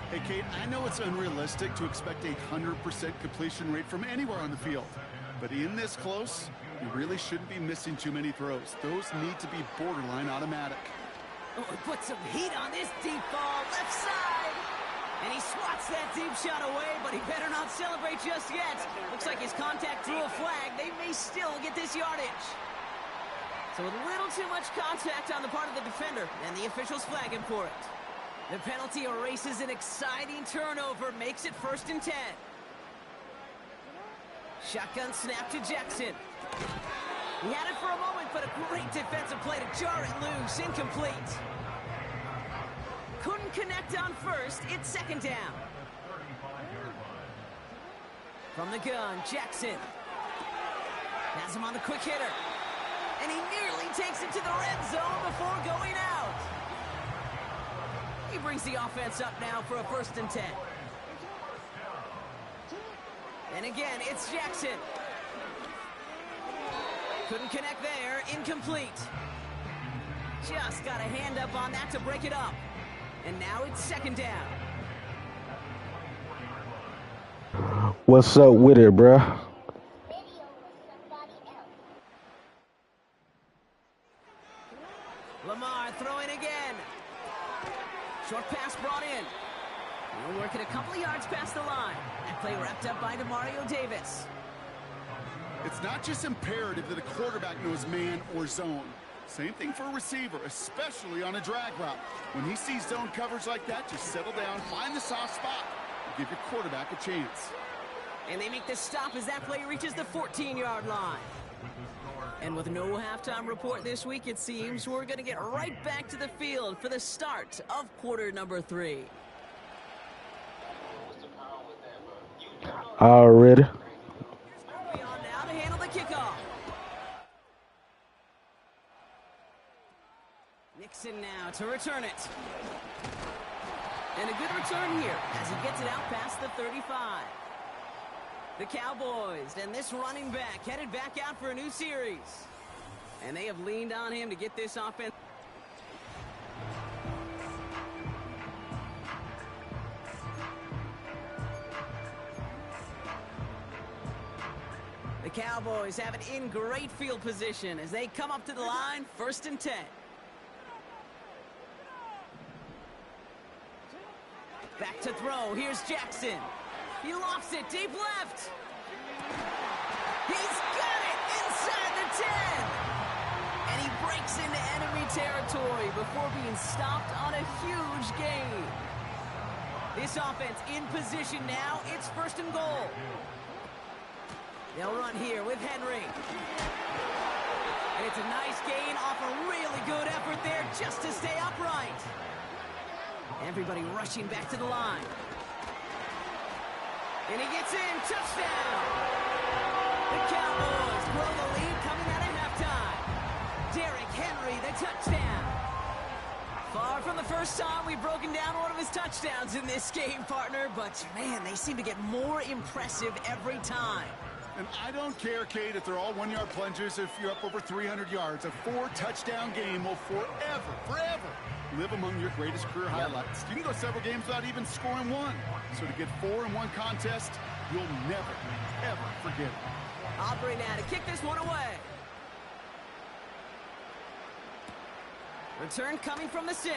S8: Hey, Kate, I know it's unrealistic to expect a 100% completion rate from anywhere on the field. But in this close, you really shouldn't be missing too many throws. Those need to be borderline automatic.
S7: Oh, he put some heat on this deep ball, left side. And he swats that deep shot away, but he better not celebrate just yet. Looks like his contact drew a flag. They may still get this yardage. So a little too much contact on the part of the defender, and the officials flag him for it. The penalty erases an exciting turnover, makes it 1st and 10. Shotgun snap to Jackson. He had it for a moment, but a great defensive play to jar it loose. Incomplete. Couldn't connect on first. It's 2nd down. From the gun, Jackson. Has him on the quick hitter. And he nearly takes it to the red zone before going out. He brings the offense up now for a 1st and 10. And again, it's Jackson. Couldn't connect there. Incomplete. Just got a hand up on that to break it up. And now it's 2nd down.
S9: What's up with it, bruh?
S7: Lamar throwing again. Short pass brought in. He'll work it a couple of yards past the line. That play wrapped up by DeMario Davis.
S8: It's not just imperative that a quarterback knows man or zone. Same thing for a receiver, especially on a drag route. When he sees zone coverage like that, just settle down, find the soft spot, and give your quarterback a chance.
S7: And they make the stop as that play reaches the 14-yard line. And with no halftime report this week, it seems we're going to get right back to the field for the start of quarter number 3.
S9: Already.
S7: We on now to handle the kickoff. Nixon now to return it. And a good return here as he gets it out past the 35. The Cowboys and this running back headed back out for a new series. And they have leaned on him to get this offense. The Cowboys have it in great field position as they come up to the line, 1st and 10. Back to throw. Here's Jackson. He lofts it deep left. He's got it inside the 10. And he breaks into enemy territory before being stopped on a huge gain. This offense in position now. It's 1st and goal. They'll run here with Henry. And it's a nice gain off a really good effort there just to stay upright. Everybody rushing back to the line. And he gets in. Touchdown. The Cowboys grow the lead coming out of halftime. Derrick Henry, the touchdown. Far from the first time we've broken down one of his touchdowns in this game, partner. But, man, they seem to get more impressive every time.
S8: And I don't care, Kate, if they're all 1-yard plungers, if you're up over 300 yards. A 4-touchdown game will forever live among your greatest career highlights. You can go several games without even scoring one. So to get 4 in one contest, you'll never, ever forget it.
S7: Aubrey now to kick this one away. Return coming from the 6.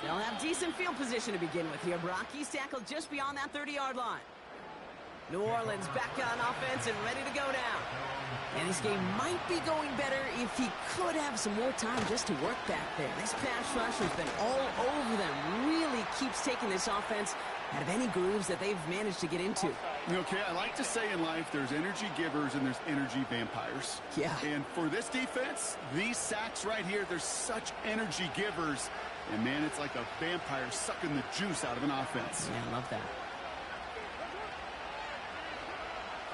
S7: They'll have decent field position to begin with here. Brock, he's tackled just beyond that 30-yard line. New Orleans back on offense and ready to go now. And this game might be going better if he could have some more time just to work back there. This pass rush has been all over them. Really keeps taking this offense out of any grooves that they've managed to get into.
S8: Okay, I like to say in life there's energy givers and there's energy vampires.
S7: Yeah.
S8: And for this defense, these sacks right here, they're such energy givers. And, man, it's like a vampire sucking the juice out of an offense.
S7: Yeah, I love that.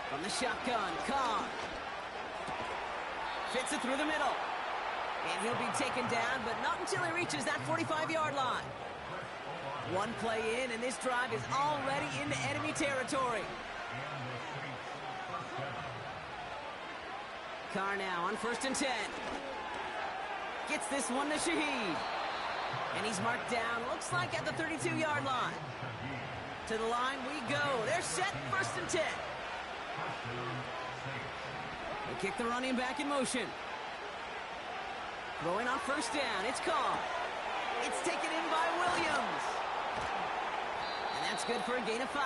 S7: From the shotgun, Carr. Fits it through the middle. And he'll be taken down, but not until he reaches that 45-yard line. One play in, and this drive is already into enemy territory. Carr now on 1st and 10. Gets this one to Shaheed. And he's marked down, looks like at the 32-yard line. To the line we go. They're set, 1st and 10. They kick the running back in motion. Throwing on 1st down, it's caught. It's taken in by Williams. And that's good for a gain of 5.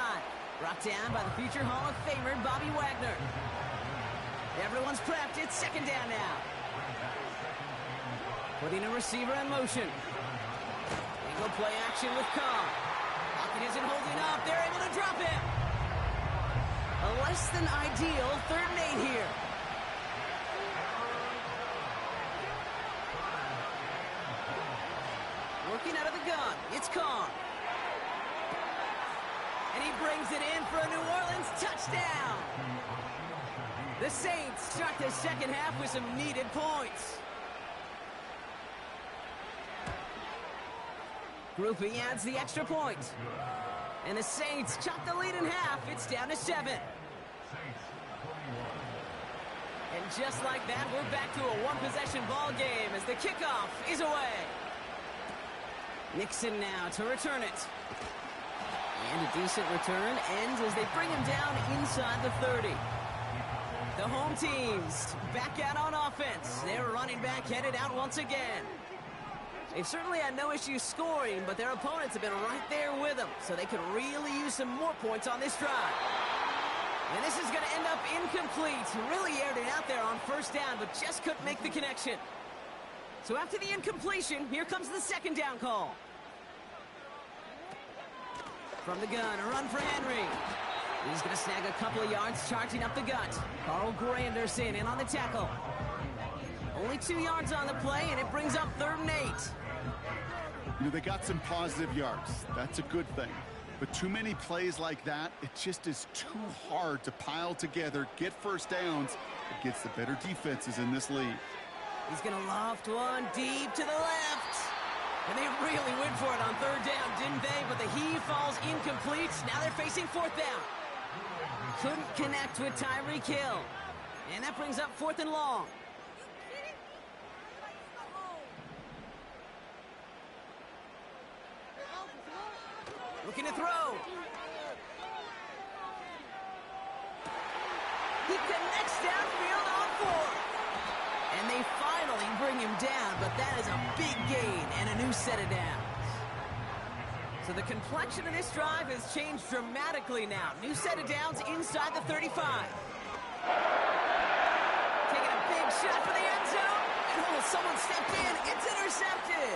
S7: Brought down by the future Hall of Famer, Bobby Wagner. Everyone's prepped, it's 2nd down now. Putting a receiver in motion. They go play action with Carr. Pocket isn't holding up, they're able to drop him. A less than ideal 3rd and 8 here. Working out of the gun, it's Carr. And he brings it in for a New Orleans touchdown. The Saints start the 2nd half with some needed points. Groupie adds the extra point. And the Saints chop the lead in half. It's down to 7. And just like that, we're back to a one-possession ball game as the kickoff is away. Nixon now to return it. And a decent return ends as they bring him down inside the 30. The home teams back out on offense. Their running back headed out once again. They've certainly had no issues scoring, but their opponents have been right there with them, so they could really use some more points on this drive. And this is going to end up incomplete. Really aired it out there on 1st down, but just couldn't make the connection. So after the incompletion, here comes the 2nd down call. From the gun, a run for Henry. He's going to snag a couple of yards, charging up the gut. Carl Granderson in on the tackle. Only 2 yards on the play, and it brings up 3rd and 8.
S8: You know, they got some positive yards. That's a good thing. But too many plays like that, it just is too hard to pile together, get 1st downs against the better defenses in this league.
S7: He's going to loft one deep to the left. And they really went for it on 3rd down, didn't they? But the heave falls incomplete. Now they're facing 4th down. Couldn't connect with Tyreek Hill. And that brings up 4th and long. Looking to throw. He connects downfield on 4. And they finally bring him down, but that is a big gain and a new set of downs. So the complexion of this drive has changed dramatically now. New set of downs inside the 35. Taking a big shot for the end zone. And someone stepped in. It's intercepted.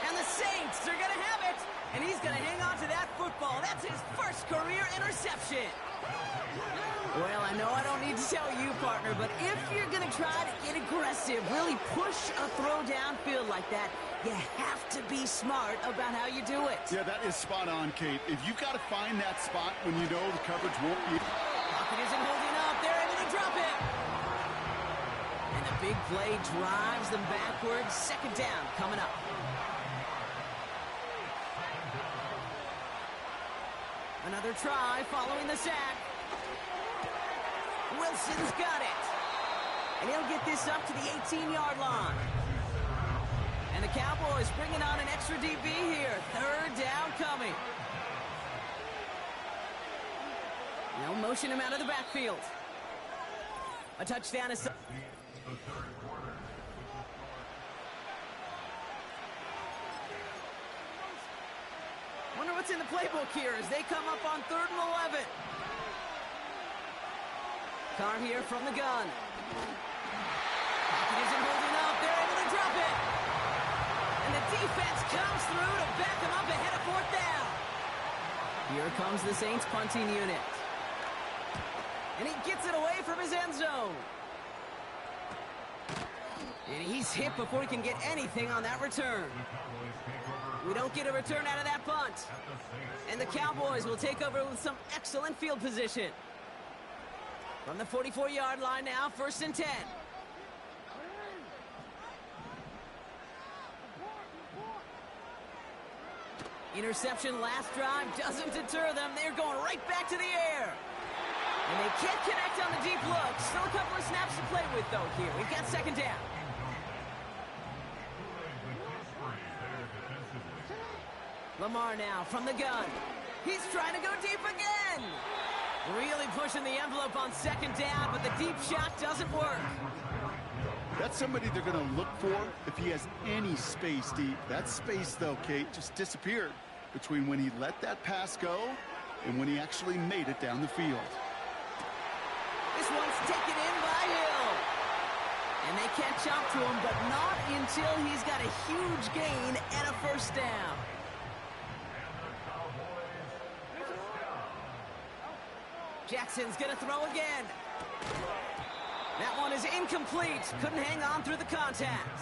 S7: And the Saints are going to have it. And he's going to hang on to that football. That's his 1st career interception. Well, I know I don't need to tell you, partner, but if you're going to try to get aggressive, really push a throw downfield like that, you have to be smart about how you do it.
S8: Yeah, that is spot on, Kate. If you've got to find that spot when you know the coverage won't be...
S7: Pocket isn't holding up. They're able to drop it. And the big play drives them backwards. 2nd down coming up. Another try following the sack. Wilson's got it. And he'll get this up to the 18-yard line. And the Cowboys bringing on an extra DB here. 3rd down coming. Now motion him out of the backfield. A touchdown is... Wonder what's in the playbook here as they come up on 3rd and 11. Carr here from the gun. Pocket isn't holding up. They're able to drop it. And the defense comes through to back them up ahead of 4th down. Here comes the Saints punting unit. And he gets it away from his end zone. And he's hit before he can get anything on that return. We don't get a return out of that punt. And the Cowboys will take over with some excellent field position. From the 44-yard line now, 1st and 10. Interception last drive doesn't deter them. They're going right back to the air. And they can't connect on the deep look. Still a couple of snaps to play with, though, here. We've got 2nd down. Lamar now from the gun. He's trying to go deep again. Really pushing the envelope on second down, but the deep shot doesn't work.
S8: That's somebody they're going to look for if he has any space deep. That space, though, Kate, just disappeared between when he let that pass go and when he actually made it down the field.
S7: This one's taken in by Hill. And they catch up to him, but not until he's got a huge gain and a first down. Jackson's going to throw again. That one is incomplete. Couldn't hang on through the contact.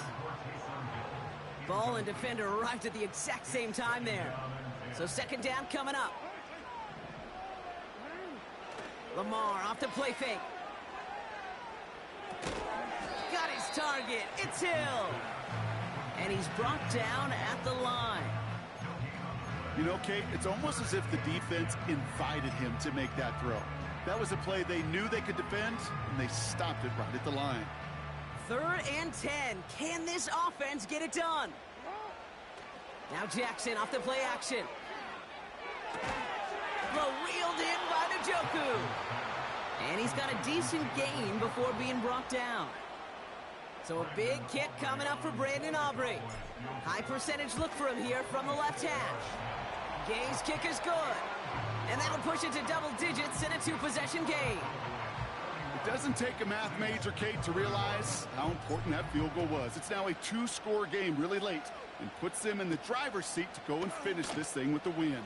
S7: Ball and defender arrived at the exact same time there. So second down coming up. Lamar off the play fake. Got his target. It's Hill. And he's brought down at the line.
S8: You know, Kate, it's almost as if the defense invited him to make that throw. That was a play they knew they could defend, and they stopped it right at the line.
S7: 3rd and 10. Can this offense get it done? Now Jackson off the play action. Reeled in by Njoku. And he's got a decent gain before being brought down. So a big kick coming up for Brandon Aubrey. High percentage look for him here from the left hash. Gay's kick is good. And that'll push it to double digits in a 2-possession game.
S8: It doesn't take a math major, Kate, to realize how important that field goal was. It's now a 2-score game really late and puts them in the driver's seat to go and finish this thing with the win.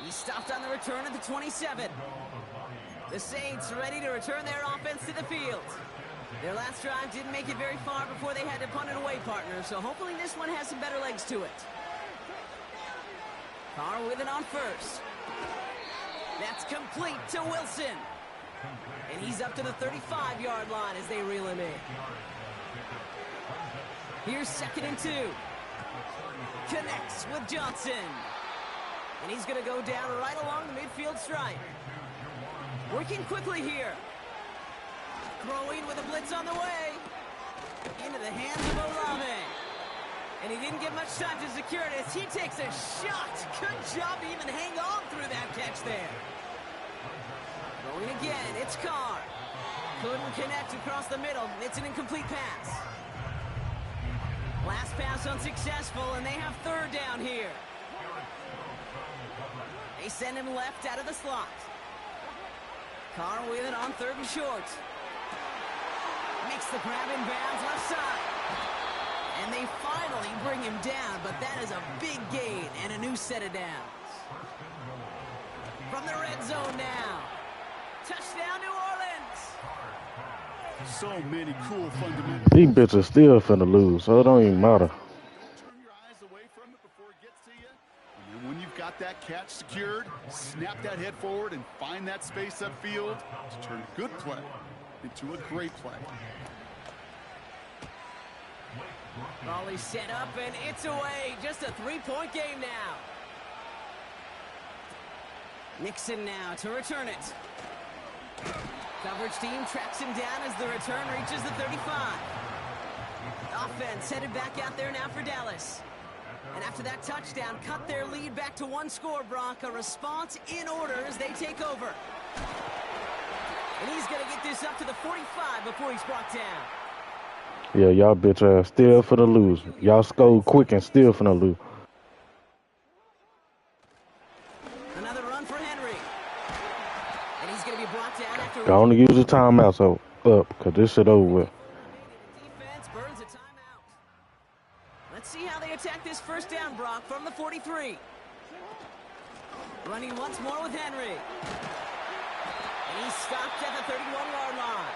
S7: He stopped on the return at the 27. The Saints ready to return their offense to the field. Their last drive didn't make it very far before they had to punt it away, partner, so hopefully this one has some better legs to it. Carr with it on first. That's complete to Wilson. And he's up to the 35-yard line as they reel him in. Here's 2nd and 2. Connects with Johnson. And he's going to go down right along the midfield stripe. Working quickly here. Throwing with a blitz on the way. Into the hands of Olave. And he didn't get much time to secure it as he takes a shot. Good job to even hang on through that catch there. Going again, it's Carr. Couldn't connect across the middle. It's an incomplete pass. Last pass unsuccessful, and they have 3rd down here. They send him left out of the slot. Carr with it on 3rd and short. Makes the grab in bounds left side. And they finally bring him down, but that is a big gain and a new set of downs. From the red zone now. Touchdown, New Orleans.
S8: So many cool fundamentals.
S9: These bitches still finna lose, so it don't even matter.
S8: Turn your eyes away from it before it gets to you. And then when you've got that catch secured, snap that head forward and find that space upfield to turn a good play into a great play.
S7: Volley set up, and it's away. Just a 3-point game now. Nixon now to return it. Coverage team tracks him down as the return reaches the 35. Offense headed back out there now for Dallas. And after that touchdown, cut their lead back to 1 score, Brock. A response in order as they take over. And he's going to get this up to the 45 before he's brought down.
S9: Yeah, y'all bitch ass still finna lose. Y'all scored quick and still finna lose.
S7: Another run for Henry. And he's going to be brought down after...
S9: Go on to use the timeout so up, because this shit over with.
S7: Defense burns a timeout. Let's see how they attack this first down, Brock, from the 43. Running once more with Henry. And he's stopped at the 31-yard line.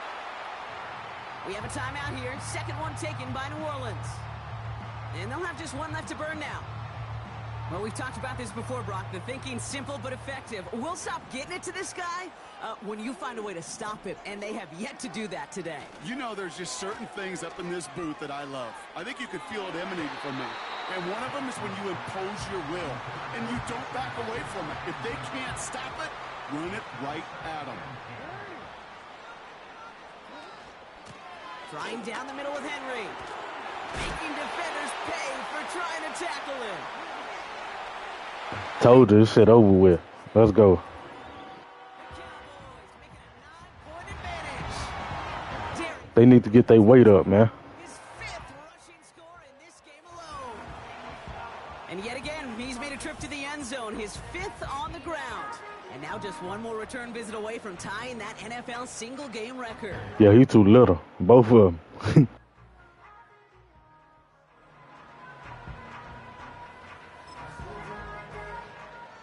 S7: We have a timeout here. 2nd one taken by New Orleans. And they'll have just one left to burn now. Well, we've talked about this before, Brock. The thinking's simple but effective. We'll stop getting it to this guy when you find a way to stop him, and they have yet to do that today.
S8: You know, there's just certain things up in this booth that I love. I think you could feel it emanating from me. And one of them is when you impose your will, and you don't back away from it. If they can't stop it, run it right at them.
S7: Trying down the middle with Henry. Making defenders pay for trying to tackle him.
S9: Told you this shit over with. Let's go. They need to get their weight up, man.
S7: His 5th rushing score in this game alone. And yet again, he's made a trip to the end zone, his 5th on the ground. And now just one more return visit away from tying that NFL single game record.
S9: Yeah, he too little. Both of them.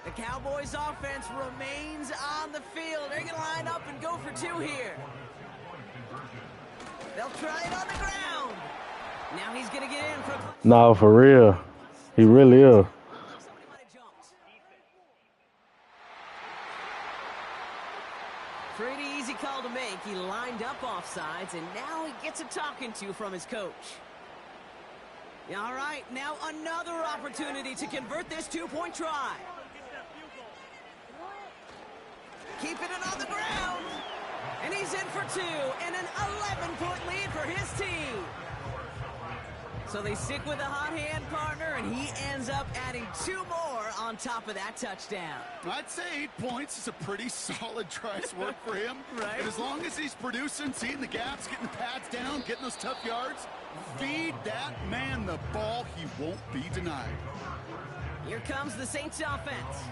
S7: The Cowboys offense remains on the field. They're going to line up and go for 2 here. They'll try it on the ground. Now he's going to get in for...
S9: Nah, for real. He really is.
S7: Pretty easy call to make. He lined up offsides, and now he gets a talking to from his coach. All right, now another opportunity to convert this 2-point try. Keeping it on the ground. And he's in for 2, and an 11-point lead for his team. So they stick with a hot hand partner, and he ends up adding 2 more on top of that touchdown.
S8: I'd say 8 points is a pretty solid try's work for him.
S7: Right.
S8: And as long as he's producing, seeing the gaps, getting the pads down, getting those tough yards, feed that man the ball, he won't be denied.
S7: Here comes the Saints offense.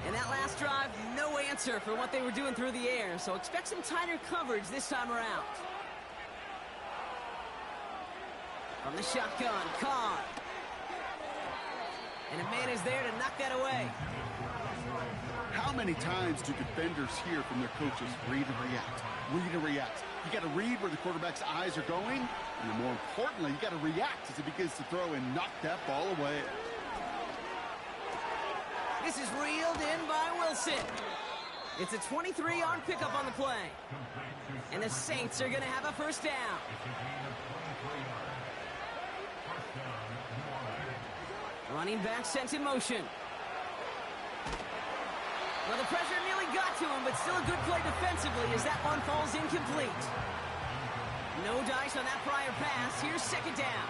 S7: And that last drive, no answer for what they were doing through the air, so expect some tighter coverage this time around. From the shotgun, Carr. And a man is there to knock that away.
S8: How many times do defenders hear from their coaches, read and react, read and react? You got to read where the quarterback's eyes are going, and then more importantly, you got to react as he begins to throw and knock that ball away.
S7: This is reeled in by Wilson. It's a 23-yard pickup on the play. And the Saints are going to have a first down. Running back sent in motion. Well, the pressure nearly got to him, but still a good play defensively as that one falls incomplete. No dice on that prior pass. Here's 2nd down.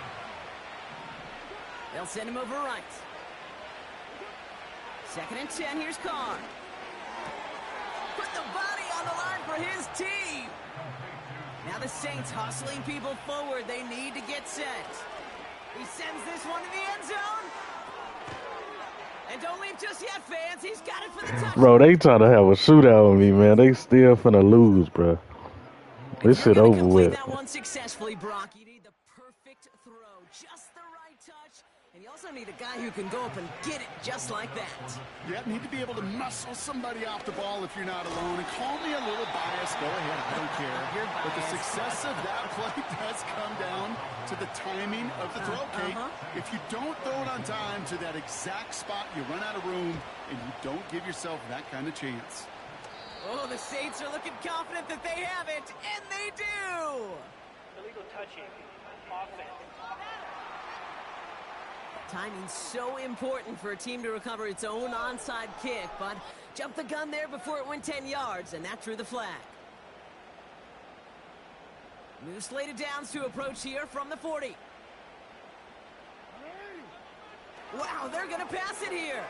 S7: They'll send him over right. 2nd and 10, here's Carr. Put the body on the line for his team. Now the Saints hustling people forward. They need to get set. He sends this one to the end zone. And don't leave just yet, fans. He's got it for the touchdown.
S9: Bro, they trying to have a shootout on me, man. They still finna lose, bro. This shit over with.
S7: That one successfully, Brock. You need the perfect throw. Just the right touch. And you also need a guy who can go up and get it just like that.
S8: Yeah, need to be able to muscle somebody off the ball if you're not alone. And call me a little biased. Go ahead, I don't care. But the success of that play does come down to the timing of the throw, Kate. If you don't throw it on time to that exact spot, you run out of room, and you don't give yourself that kind of chance.
S7: Oh, the Saints are looking confident that they have it, and they do!
S10: Illegal touching. Offense.
S7: Timing's so important for a team to recover its own onside kick, but jumped the gun there before it went 10 yards, and that drew the flag. New slated downs to approach here from the 40. Wow, they're going to pass it here.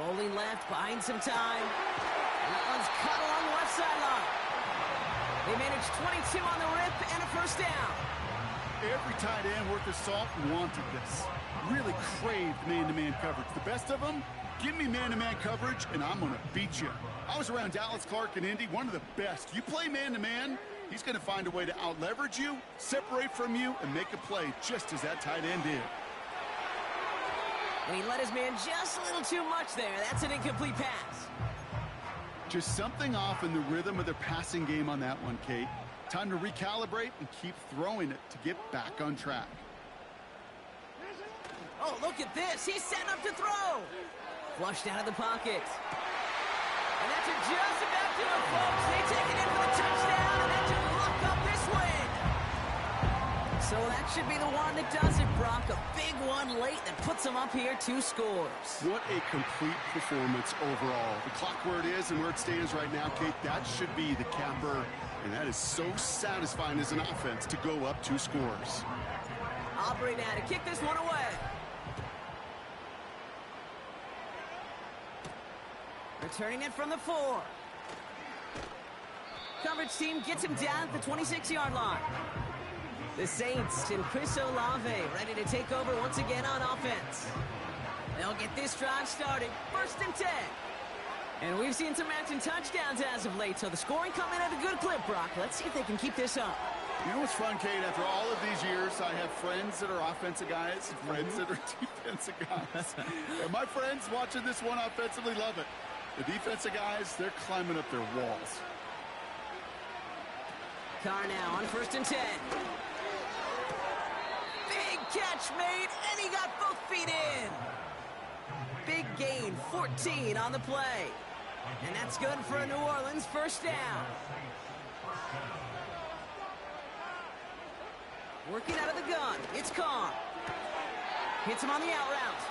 S7: Rolling left, buying some time. And that one's cut along the left sideline. They managed 22 on the rip and a first down.
S8: Every tight end worth his salt wanted this. Really craved man-to-man coverage. The best of them, give me man-to-man coverage, and I'm going to beat you. I was around Dallas Clark and Indy, one of the best. You play man-to-man, he's going to find a way to out-leverage you, separate from you, and make a play just as that tight end did.
S7: And he let his man just a little too much there. That's an incomplete pass.
S8: Just something off in the rhythm of their passing game on that one, Kate. Time to recalibrate and keep throwing it to get back on track.
S7: Oh, look at this. He's setting up to throw. Flushed out of the pocket. And that's just about to it, folks. They take it in for the touchdown, and that should lock up this win. So that should be the one that does it, Brock. A big one late that puts them up here 2 scores.
S8: What a complete performance overall. The clock where it is and where it stands right now, Kate, that should be the capper. And that is so satisfying as an offense to go up 2 scores.
S7: Aubrey now to kick this one away. Returning it from the 4. Coverage team gets him down at the 26-yard line. The Saints and Chris Olave ready to take over once again on offense. They'll get this drive started. 1st and 10. And we've seen some Madden touchdowns as of late, so the scoring coming at a good clip, Brock. Let's see if they can keep this up.
S8: You know what's fun, Kate? After all of these years, I have friends that are offensive guys, friends that are defensive guys. And my friends watching this one offensively love it. The defensive guys, they're climbing up their walls.
S7: Carr now on 1st and 10. Big catch made, and he got both feet in. Big gain, 14 on the play. And that's good for a New Orleans 1st down. Working out of the gun, it's Carr. Hits him on the out route.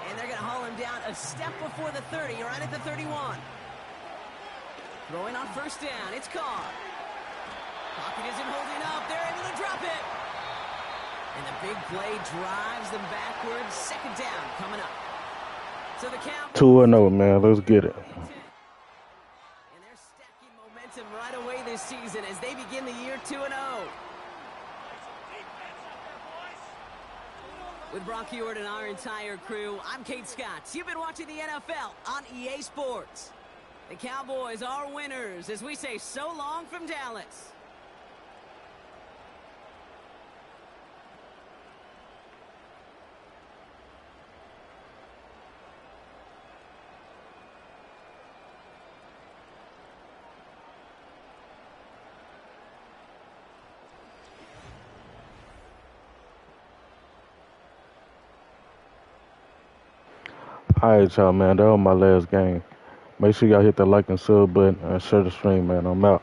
S7: And they're going to haul him down a step before the 30, right at the 31. Throwing on 1st down, it's Carr. Pocket isn't holding up, they're able to drop it. And the big play drives them backwards. 2nd down coming up. So the Cowboys
S9: 2-0, man. Let's get it.
S7: And they're stacking momentum right away this season as they begin the year 2-0. With Brock Heward and our entire crew, I'm Kate Scott. You've been watching the NFL on EA Sports. The Cowboys are winners as we say so long from Dallas.
S9: All right, y'all, man. That was my last game. Make sure y'all hit the like and sub button and share the stream, man. I'm out.